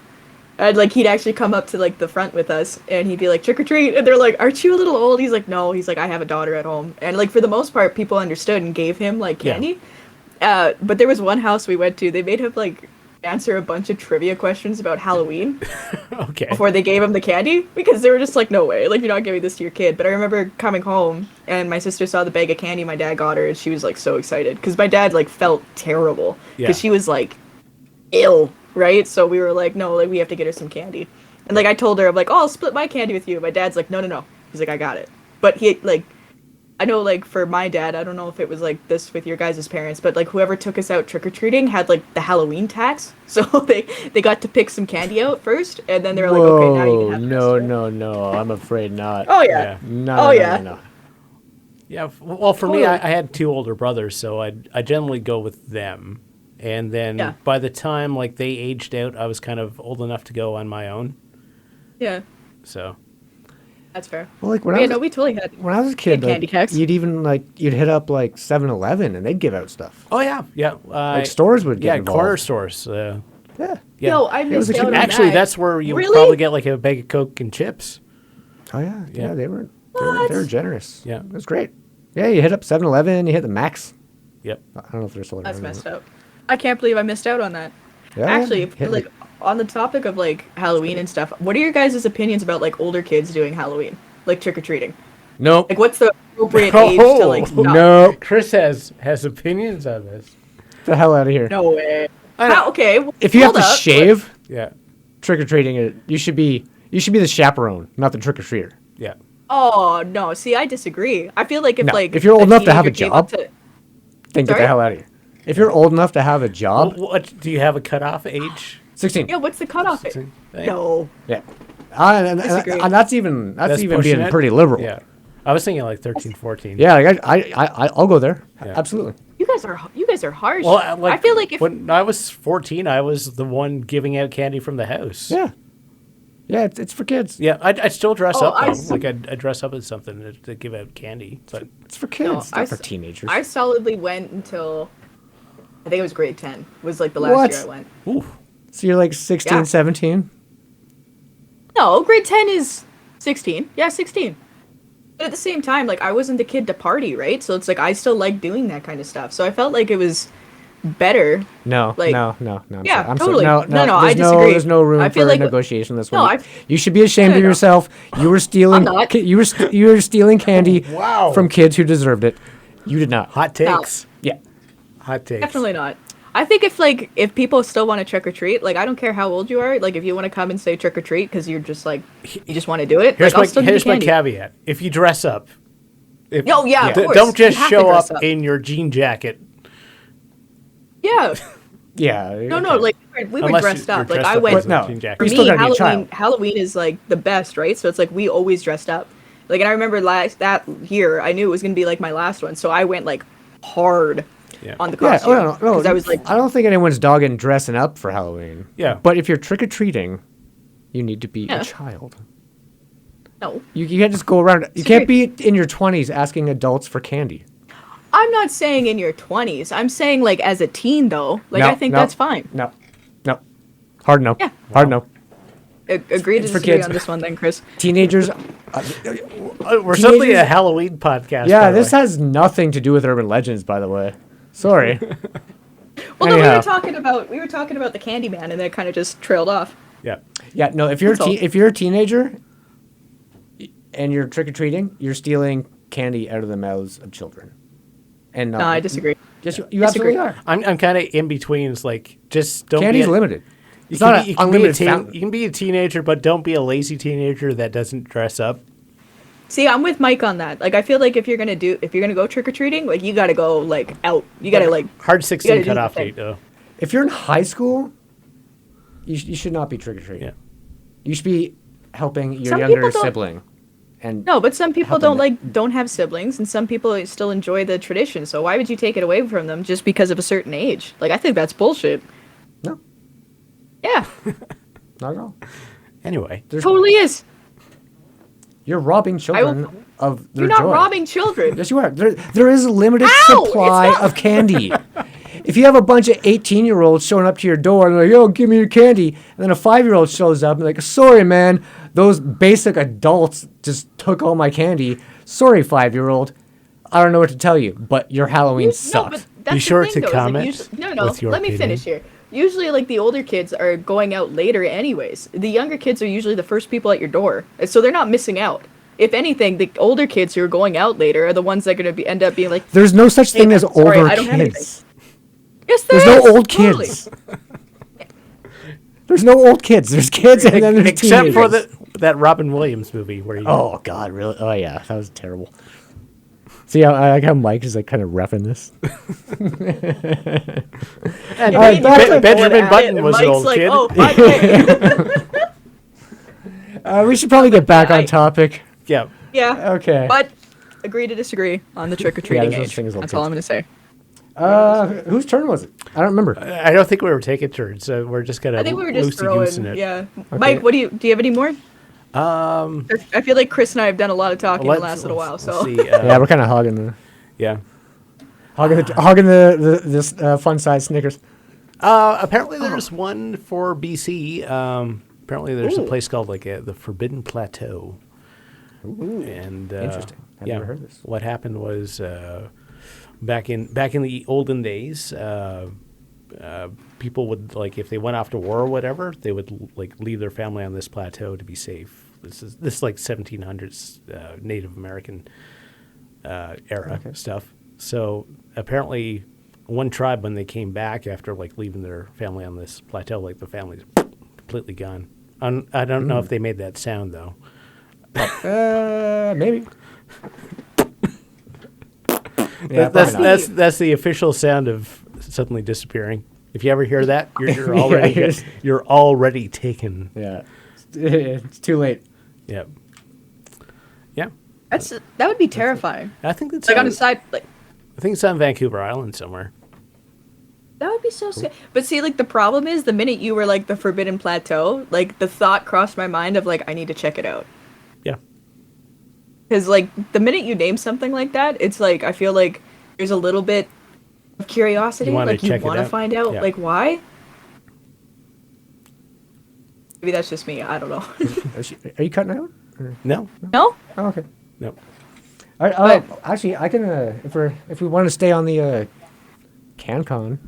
And like he'd actually come up to like the front with us and he'd be like, trick or treat. And they're like, aren't you a little old? He's like, no. He's like, I have a daughter at home. And like for the most part, people understood and gave him like Yeah. candy. But there was one house we went to, they made him like answer a bunch of trivia questions about Halloween Okay. before they gave him the candy because they were just like, no way, like you're not giving this to your kid. But I remember coming home and my sister saw the bag of candy my dad got her and she was like so excited because my dad like felt terrible because Yeah. she was like ill, right? So we were like, no, like we have to get her some candy. And like I told her, I'm like, oh, I'll split my candy with you. My dad's like, no. He's like, I got it. But he like, I know like for my dad, I don't know if it was like this with your guys' parents, but like whoever took us out trick-or-treating had like the Halloween tax. So they got to pick some candy out first and then they were like, okay, now you can have the rest of it. no. I'm afraid not. Oh yeah. No, Oh, no, yeah. no. Yeah, well, for me, Totally. I had 2 older brothers, so I generally go with them. And then Yeah. by the time like they aged out, I was kind of old enough to go on my own. Yeah, So that's fair. Well, like when Yeah, I was no, we totally had. when I was a kid, candy like, tax. you'd even you'd hit up like 7-Eleven and they'd give out stuff. oh yeah, Like stores would get corner involved. stores. Yeah. Yeah, Yo, I was missed a out on actually, that. that's where you would Really? probably get like a bag of Coke and chips. Oh yeah. Yeah. Yeah, they were generous. Yeah. It was great. Yeah, you hit up 7-Eleven, you hit the Max. Yep. I don't know if they're still That's around or messed not. up. I can't believe I missed out on that. Yeah, Actually, hit like me. on the topic of like Halloween and stuff, what are your guys' opinions about like older kids doing Halloween, like trick or treating? Nope. Like, what's the appropriate age to like stop? No. Chris has opinions on this. Get the hell out of here. No way. I know. Okay. well, If you have hold to up. shave Yeah, trick or treating, you should be the chaperone, not the trick or treater. yeah. Oh no! See, I disagree. I feel like No, if if you're old enough to have a teenager came up job- to- Then get Sorry? the hell out of here. If you're old enough to have a job, What do you have a cutoff age? 16. yeah, what's the cutoff? Sixteen? No. Yeah. And Disagree. that's even That's being pushing it? pretty liberal. Yeah. I was thinking like 13, 14. Yeah, like I'll go there. Yeah. Absolutely. You guys are harsh. Well, I feel like if when I was 14, I was the one giving out candy from the house. Yeah. Yeah, it's for kids. Yeah, I'd still dress Oh, up I though. s- Like I'd dress up as something to give out candy. But It's for kids. No, it's not for teenagers. I solidly went until I think it was grade 10. Was like the last What? year I went. ooh, So you're like 16, Yeah. 17? No, grade 10 is 16. Yeah, 16. But at the same time, like I wasn't the kid to party, right? So it's like I still like doing that kind of stuff. So I felt like it was better. No, Like- no. I'm Yeah, sorry. I'm totally. sorry. No, there's I disagree. There's no room I for feel like- negotiation this No, one. You should be ashamed of No. yourself. You were stealing. I'm not. You were stealing candy Wow. from kids who deserved it. You did not. hot takes. Yeah. Hot takes. Definitely not. I think if people still want to trick or treat, like I don't care how old you are, like if you want to come and say trick or treat because you're just like you just want to do it, Here's like I'll still give you my candy. caveat. If you dress up, Oh, yeah, of course. don't just You have to show dress up up. in your jean jacket. Yeah. Yeah. No, like we were Unless dressed you're up. Like dressed I up went. as a No. jean jacket. For You still me, gotta be a child. Halloween is like the best, right? So it's like we always dressed up. Like, and I remember that year, I knew it was gonna be like my last one, so I went like hard Yeah. on the Yeah, costume. no. 'Cause I was like, I don't think anyone's dogging dressing up for Halloween. Yeah. But if you're trick or treating, you need to be Yeah. a child. no, You can't just go around. You can't be in your 20s asking adults for candy. I'm not saying in your 20s. I'm saying like as a teen though. Like No, I think no, that's fine. No. Hard no. Yeah. Hard no. Agree to It's for disagree kids. on this one then, Chris. Teenagers. We're suddenly a Teenagers- Halloween podcast. Yeah, by the this way. has nothing to do with urban legends, by the way. Sorry. Well, no, we Anyhow. were talking about the Candyman, and then it kind of just trailed off. Yeah. Yeah, no. If you're That's all. if you're a teenager and you're trick or treating, you're stealing candy out of the mouths of children. And No, I disagree. Yes, you Disagree. absolutely are. I'm kind of in between. It's like just don't. Candy's be a, limited. You It's can, not be, an unlimited fountain. you can be a teenager, but don't be a lazy teenager that doesn't dress up. See, I'm with Mike on that. Like, I feel like if you're gonna go trick or treating, like you gotta go like out. You gotta like. Hard You 16 gotta do cutoff the thing. date though. If you're in high school, you should not be trick or treating. Yeah. You should be helping your Some younger people don't- sibling. And No, but some people Helping don't have siblings, and some people still enjoy the tradition. So why would you take it away from them just because of a certain age? Like, I think that's bullshit. no, Yeah, not at all. Anyway, There's, totally is. You're robbing children of their You're not joy. robbing children. Yes, you are. There is a limited Ow! supply It's not- of candy. If you have a bunch of 18-year-olds showing up to your door and they're like, yo, give me your candy, and then a 5-year-old shows up and like, sorry, man, those basic adults just took all my candy. Sorry, 5-year-old. I don't know what to tell you, but your Halloween No, sucked. but that's Be the sure thing, to though, is, like, comment no. with your Let me opinion. finish here. Usually, like the older kids are going out later, anyways. The younger kids are usually the first people at your door, so they're not missing out. If anything, the older kids who are going out later are the ones that are going to end up being like, There's no such thing Hey, as I'm sorry, older I don't have kids. yes, There's there no is, old totally. kids. There's no old kids. There's kids and then there's except for teenagers. that Robin Williams movie where you. Oh God, really? Oh yeah, that was terrible. See, I like how Mike is like kind of repping this. And All right, me back and to- you Benjamin at Button it, was an Mike's old like, kid. Oh, by the way. We should probably get back on I- topic. Yeah. Yeah. Okay. But agree to disagree on the trick or treating there's no age. thing as old That's all kids. I'm going to say. Whose turn was it? I don't remember. I don't think we were taking turns. So we're just gonna I think we were just throwing. loosey-goosing it. Yeah. Mike, do you have any more? Um. I feel like Chris and I have done a lot of talking the let's- last little while. let's So see, Yeah, we're kind of hogging the yeah. this fun size Snickers. Apparently, there's one for BC. Apparently, there's a place called like the Forbidden Plateau. And Interesting. I've yeah, never heard this. what happened was back in the olden days, people would like if they went off to war or whatever, they would like leave their family on this plateau to be safe. This is like 1700s Native American era stuff. So apparently, one tribe when they came back after like leaving their family on this plateau, like the family's completely gone. I don't know if they made that sound though. Maybe. Yeah, that's probably not. that's the official sound of suddenly disappearing. If you ever hear that, you're already Yeah, you're already taken. Yeah. It's too late. Yeah. Yeah. That would be terrifying. I think it's Like on a side, like I think it's on Vancouver Island somewhere. that would be so scary. But see, like the problem is, the minute you were like the Forbidden Plateau, like the thought crossed my mind of like I need to check it out. Yeah. Because like the minute you name something like that, it's like I feel like there's a little bit of curiosity. You wanna Like you check it want to out? find out Yeah. like why. Maybe that's just me. I don't know. Are you cutting out? No. No? Oh, okay. No. All right, actually, I can if we want to stay on the CanCon.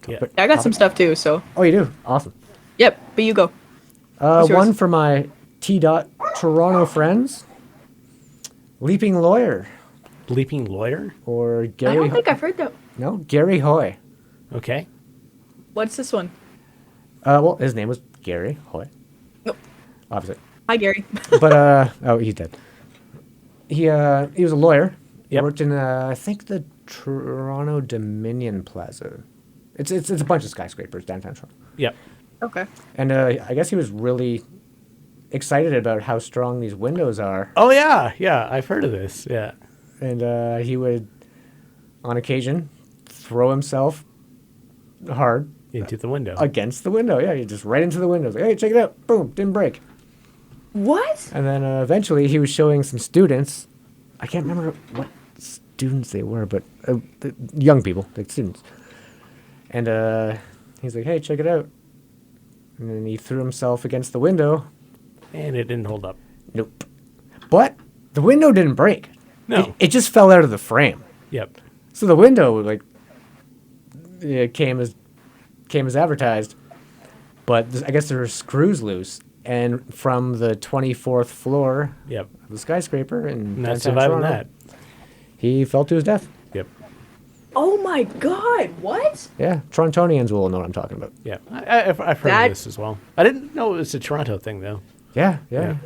Yeah. But- I got some stuff too. So Oh, you do? Awesome. yep. But you go. What's yours? One for my Toronto friends. Leaping Lawyer Leaping Lawyer. or I Gary. don't think I've heard that. No, Gary Hoy. Okay. What's this one? Well, his name was Gary Hoy. Nope. Opposite. Hi, Gary. But oh, he's dead. He was a lawyer. He Yep. worked in I think the Toronto Dominion Plaza. It's a bunch of skyscrapers downtown Toronto. Yep. Okay. And I guess he was really excited about how strong these windows are. Oh yeah, yeah. I've heard of this. Yeah. And he would, on occasion, throw himself hard Into the window. against the window. Yeah, he just right into the window. Like, hey, check it out. Boom, didn't break. What? And then eventually he was showing some students. I can't remember what students they were, but the young people, like students. And he's like, hey, check it out. And then he threw himself against the window. And it didn't hold up. Nope. But the window didn't break. No. It just fell out of the frame. Yep. So the window, like, it came as advertised. But I guess there were screws loose. And from the 24th floor Yep. of the skyscraper in Not downtown surviving Toronto, that. he fell to his death. Yep. Oh my God! What? Yeah, Torontonians will know what I'm talking about. Yeah. I've heard That- of this as well. I didn't know it was a Toronto thing though. Yeah. Yeah.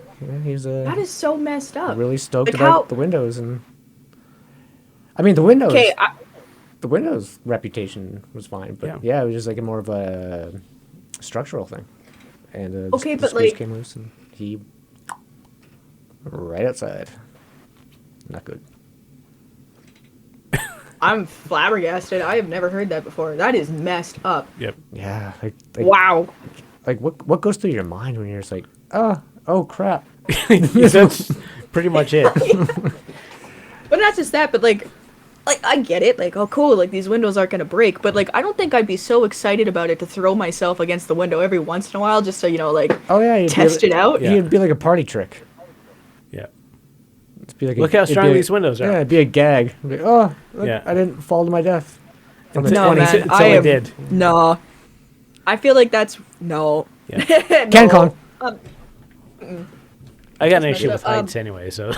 He's That is so messed up. really stoked Like about how- the windows. And I mean, the windows. Okay. The Windows' reputation was fine, but Yeah. it was just like more of a structural thing. And Okay, the but, screws like- came loose, and he right outside. Not good. I'm flabbergasted. I have never heard that before. That is messed up. Yep. Yeah, like Wow. like what goes through your mind when you're just like, oh crap. That's pretty much it. But not just that, but like I get it. Like, oh, cool. Like these windows aren't gonna break. But like, I don't think I'd be so excited about it to throw myself against the window every once in a while, just so like Oh yeah, it'd test be, it out. Yeah. It'd be like a party trick. Yeah. It'd be like Look how it'd strong be these windows are. Yeah, it'd be a gag. Like, oh, look, Yeah. I didn't fall to my death. From the No, 20s. man. Until it did. No. I feel like that's no. Yeah. No. CanCon. I got an That's issue messed with up. heights anyway, so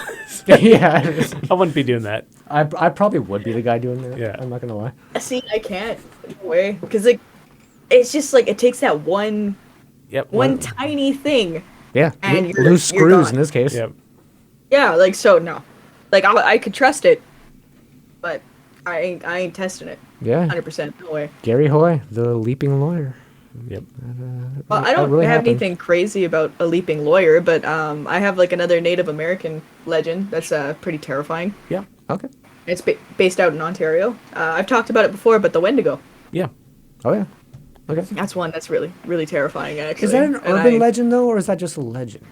Yeah, I wouldn't be doing that. I probably would be the guy doing that. Yeah. I'm not gonna lie. See, I can't. No way. Because like, it's just like it takes that one Yep. tiny thing. Yeah, And you're- loose you're screws gone. in this case. Yep. Yeah, like so no. Like I could trust it, but I ain't testing it. Yeah, 100%. No way. Gary Hoy, the leaping lawyer. Yep. Well, I That don't really have happened. anything crazy about a leaping lawyer, but I have like another Native American legend that's pretty terrifying. Yep. Okay. It's based out in Ontario. I've talked about it before, but the Wendigo. Yeah. Oh yeah. Okay. That's one that's really, really terrifying, actually. Is that an And urban legend though, or is that just a legend?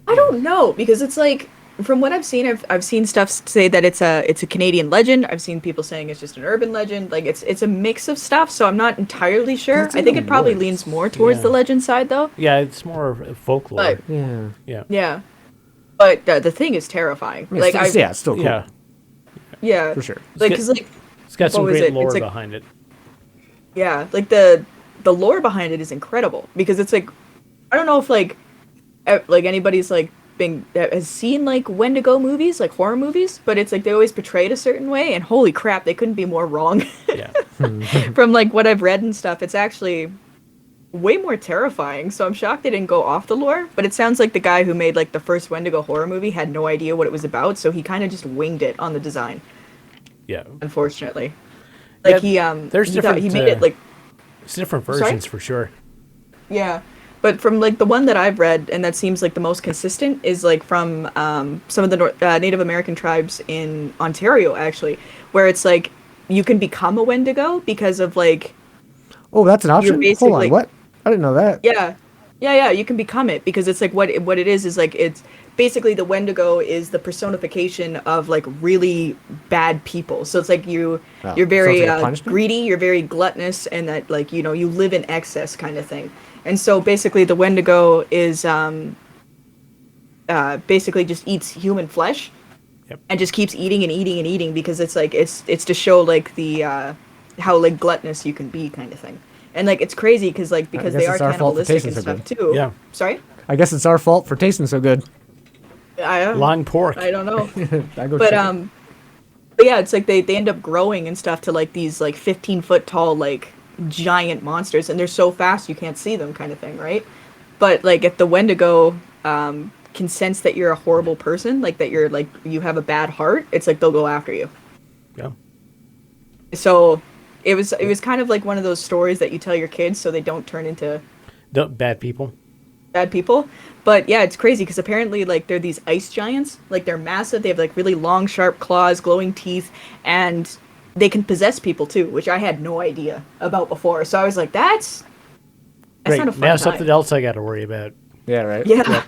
I don't know, because it's like, from what I've seen, I've seen stuff say that it's a Canadian legend. I've seen people saying it's just an urban legend. Like it's a mix of stuff, so I'm not entirely sure. It's in I think the it probably woods. leans more towards Yeah. the legend side, though. Yeah, it's more folklore. But Yeah. Yeah. yeah, but the thing is terrifying. I mean, Like it's still cool. Yeah. yeah, For sure. Like, good. cause like It's got some What was great it? lore It's like- behind it. yeah, like the lore behind it is incredible because it's like, I don't know if like anybody's like has seen like Wendigo movies, like horror movies, but it's like they always portrayed a certain way, and holy crap, they couldn't be more wrong. Yeah. From like what I've read and stuff, it's actually way more terrifying. So I'm shocked they didn't go off the lore, but it sounds like the guy who made like the first Wendigo horror movie had no idea what it was about, so he kind of just winged it on the design, Yeah. unfortunately. Like Yeah, there's he thought he different, made it like It's different Sorry? versions for sure. yeah. But from like the one that I've read, and that seems like the most consistent, is like from some of the Native American tribes in Ontario, actually, where it's like you can become a Wendigo because of like Oh, that's an option. Hold basically- on, what? I didn't know that. yeah, you can become it because it's like what it is like it's basically the Wendigo is the personification of like really bad people. So it's like you're very sounds like a punishment? greedy, you're very gluttonous, and that like you live in excess kind of thing. And so basically the Wendigo is basically just eats human flesh. Yep. And just keeps eating and eating and eating because it's like it's to show like the how like gluttonous you can be kind of thing. And like it's crazy because guess they are it's our fault for cannibalistic tasting and so stuff good. too. Yeah. Sorry. I guess it's our fault for tasting so good. Long pork. I don't know. I go But check but yeah, it's like they end up growing and stuff to like these like 15-foot tall like giant monsters, and they're so fast you can't see them kind of thing, right? But like if the Wendigo can sense that you're a horrible person, like that you're like you have a bad heart, it's like they'll go after you. Yeah. So it was kind of like one of those stories that you tell your kids so they don't turn into Bad people. bad people. But yeah, it's crazy because apparently like they're these ice giants, like they're massive, they have like really long sharp claws, glowing teeth, and they can possess people too, which I had no idea about before. So I was like, that's Great. not a fun Now time. something else I got to worry about. Yeah, right. Yeah.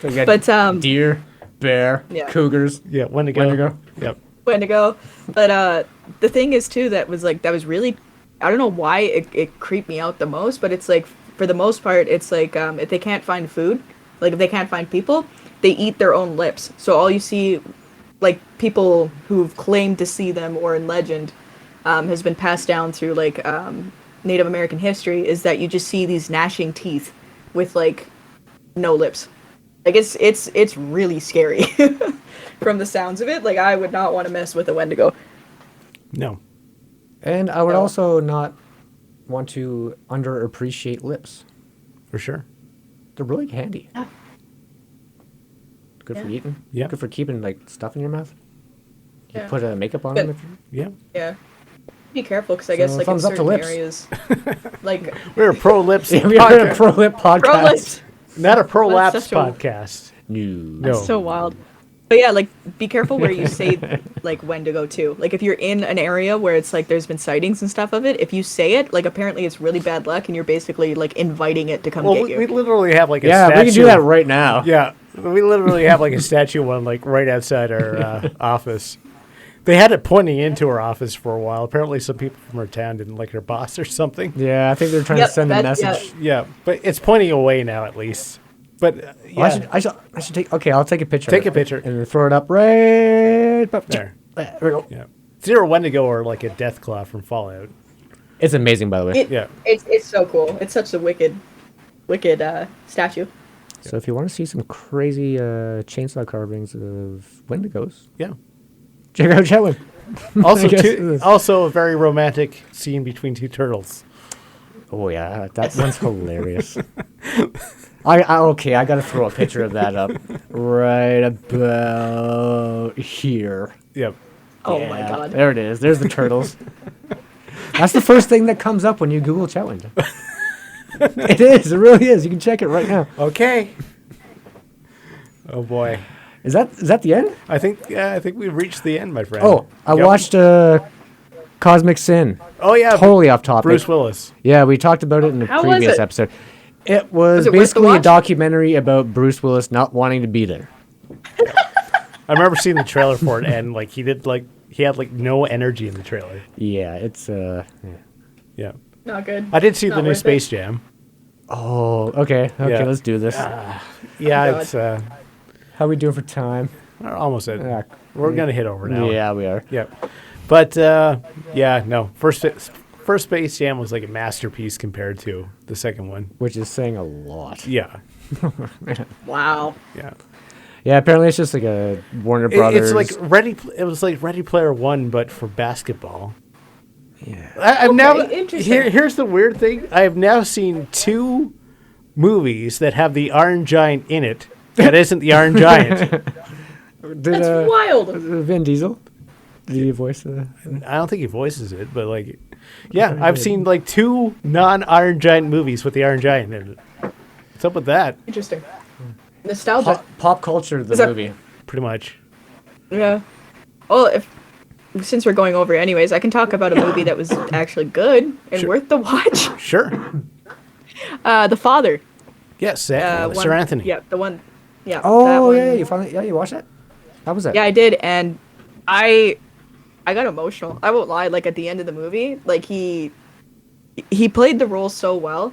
So you got But deer, bear, Yeah. cougars. Yeah, Wendigo. Wendigo. Yep. Wendigo. But the thing is too that was really I don't know why it creeped me out the most, but it's like for the most part it's like if they can't find food, like if they can't find people, they eat their own lips. So all you see, like people who've claimed to see them or in legend, has been passed down through like Native American history, is that you just see these gnashing teeth with like no lips. Like it's really scary from the sounds of it. Like I would not want to mess with a Wendigo. No. And I would No. also not want to underappreciate lips. For sure. They're really handy. Yeah. Good for Yeah. eating. Yeah. Good for keeping like stuff in your mouth. You Yeah. put makeup on But- them. Yeah. Yeah. Be careful because I guess like in thumbs up to certain lips. areas, like We're a pro lips If we are a podcast. pro lip podcast. pro lips. Not a pro That's laps such a- podcast. No. No. That's so wild. But yeah, like be careful where you say like Wendigo too. Like if you're in an area where it's like there's been sightings and stuff of it, if you say it, like apparently it's really bad luck and you're basically like inviting it to come Well, get we you. literally have like a Yeah, statue. we can do that right now. Yeah, we literally have like a statue one like right outside our office. They had it pointing into our office for a while. Apparently, some people from our town didn't like our boss or something. Yeah, I think they're trying Yep, to send a that's- yeah. message. Yeah, but it's pointing away now at least. But yeah, Well, I should take. Okay, I'll take a picture. Take of a it picture. and then throw it up right up there. There we go. Yeah, it's either a Wendigo or like a Death Claw from Fallout. It's amazing, by the way. Yeah. It's so cool. It's such a wicked statue. So if you want to see some crazy chainsaw carvings of Wendigos, Yeah. check out Chetwin. Also, I guess it is. also a very romantic scene between two turtles. Oh yeah, that one's hilarious. I gotta throw a picture of that up right about here. Yep. Oh my Yeah, god. there it is. There's the turtles. That's the first thing that comes up when you Google Chetwind. It is. It really is. You can check it right now. Okay. Oh boy. Is that the end? I think we've reached the end, my friend. Oh, I Yep. watched Cosmic Sin. Oh yeah. Totally off topic. Bruce Willis. Yeah, we talked about it in the How was previous it? episode. It was it worth the basically a watch? documentary about Bruce Willis not wanting to be there. I remember seeing the trailer for it, and like he had like no energy in the trailer. Yeah, it's Yeah. Not good. I did see Not the new worth it. Space Jam. Oh, okay, Yeah. let's do this. Yeah, God. it's How we doing for time? we're almost at. Ah, We're gonna hit over now. Yeah, we are. Yep. But yeah, no. First Space Jam was like a masterpiece compared to the second one. Which is saying a lot. Yeah. Wow. Yeah. Yeah, apparently it's just like a Warner It's Brothers. like It was like Ready Player One, but for basketball. yeah. I've now. interesting. Here's the weird thing. I have now seen 2 movies that have the Iron Giant in it. That isn't the Iron Giant. Did, That's wild. Vin Diesel? Did he voice the? I don't think he voices it, but like, yeah, I've seen like 2 non-Iron Giant movies with the Iron Giant in it. What's up with that? Interesting. Nostalgia. Pop culture, the Is that- movie. Pretty much. Yeah. Well, since we're going over it anyways, I can talk about a movie that was actually good and Sure. worth the watch. Sure. The Father. Yes, Sir Anthony. Yeah, the one. Yeah. that Oh one. yeah, you watched it? How was it? Yeah, I did, and I got emotional. I won't lie. Like at the end of the movie, like he played the role so well,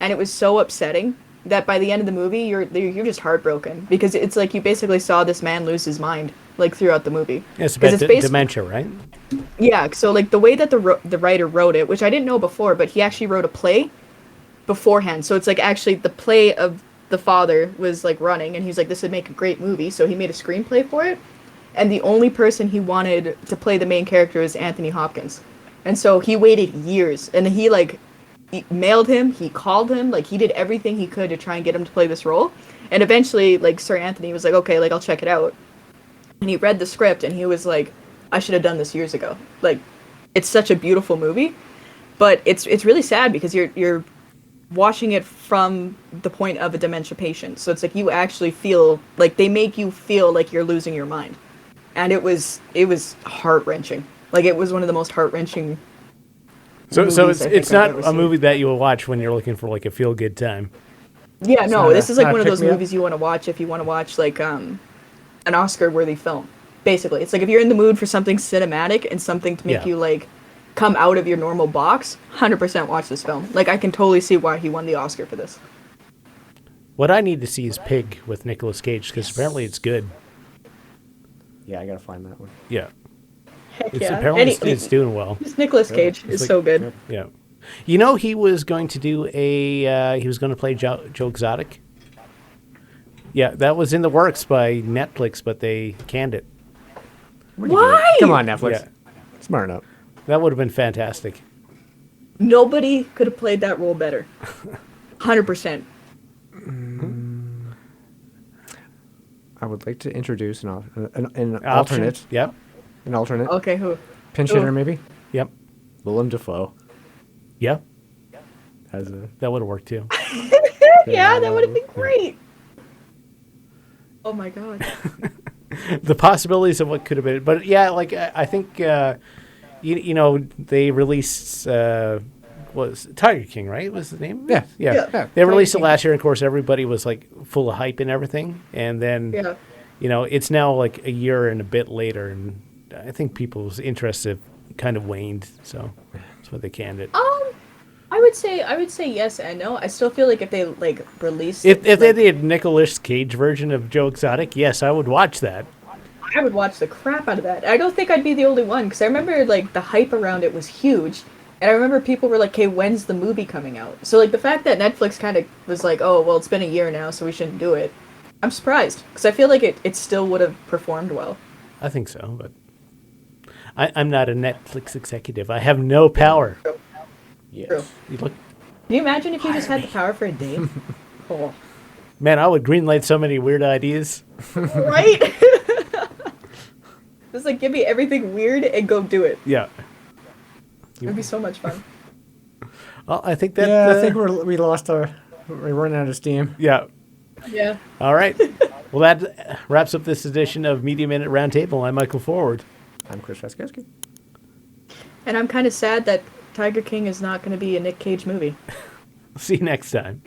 and it was so upsetting that by the end of the movie, you're just heartbroken because it's like you basically saw this man lose his mind like throughout the movie. Yeah, it's 'Cause about basi- dementia, right? Yeah, so like the way that the writer wrote it, which I didn't know before, but he actually wrote a play beforehand. So it's like actually the play of the father was like running, and he's like, this would make a great movie. So he made a screenplay for it, and the only person he wanted to play the main character is Anthony Hopkins, and so he waited years, and he mailed him, he called him, like he did everything he could to try and get him to play this role, and eventually like Sir Anthony was like, okay, like I'll check it out, and he read the script, and he was like, I should have done this years ago. Like, it's such a beautiful movie, but it's really sad because you're watching it from the point of a dementia patient. So it's like you actually feel like they make you feel like you're losing your mind, and it was heart-wrenching. Like it was one of the most heart-wrenching. So movies I think it's I've not ever a seen. movie that you will watch when you're looking for like a feel good time. Yeah, no, not this a- is like not a one of those pick-me-up? movies you want to watch if you want to watch like an Oscar-worthy film. Basically, it's like if you're in the mood for something cinematic and something to make Yeah. you like come out of your normal box, 100% watch this film. Like I can totally see why he won the Oscar for this. What I need to see is Pig with Nicolas Cage because apparently it's good. Yeah, I gotta find that one. Yeah, Heck it's yeah. apparently And it's doing well. Just Nicolas Cage is like- so good. Yeah, you know he was going to do he was going to play Joe Exotic. Yeah, that was in the works by Netflix, but they canned it. What are you doing? Why? Come on, Netflix. Yeah. Smart enough. That would have been fantastic. Nobody could have played that role better. 100%. I would like to introduce an Option. alternate. Yep. An alternate. Okay, who? Pinch Who? hitter, maybe? Yep. Willem Dafoe Yep. has a. That would have worked too. Yeah, that would have been great. Oh my god. The possibilities of what could have been, but yeah, like I think you know they released was Tiger King, right? Was the name? Yeah. Yeah. They released it King. last year, and of course everybody was like full of hype and everything, and then Yeah. you know it's now like a year and a bit later, and I think people's interest have kind of waned, so that's why they canned it. I would say yes and no. I still feel like if they like released If they like, did Nicolas Cage version of Joe Exotic, yes, I would watch that. I would watch the crap out of that. I don't think I'd be the only one because I remember like the hype around it was huge, and I remember people were like, "Okay, when's the movie coming out?" So like the fact that Netflix kind of was like, "Oh, well, it's been a year now, so we shouldn't do it." I'm surprised because I feel like it still would have performed well. I think so, but I'm not a Netflix executive. I have no power. Yes. True. You look, Can you imagine if you just had the power for a day? Oh. man, I would greenlight so many weird ideas. Right? Just like give me everything weird and go do it. Yeah. It would be so much fun. Well, I think that. Yeah, I think we lost our. We're running out of steam. Yeah. Yeah. All right. Well, that wraps up this edition of Media Minute Roundtable. I'm Michael Forward. I'm Chris Raskowski. And I'm kind of sad that Tiger King is not going to be a Nick Cage movie. See you next time.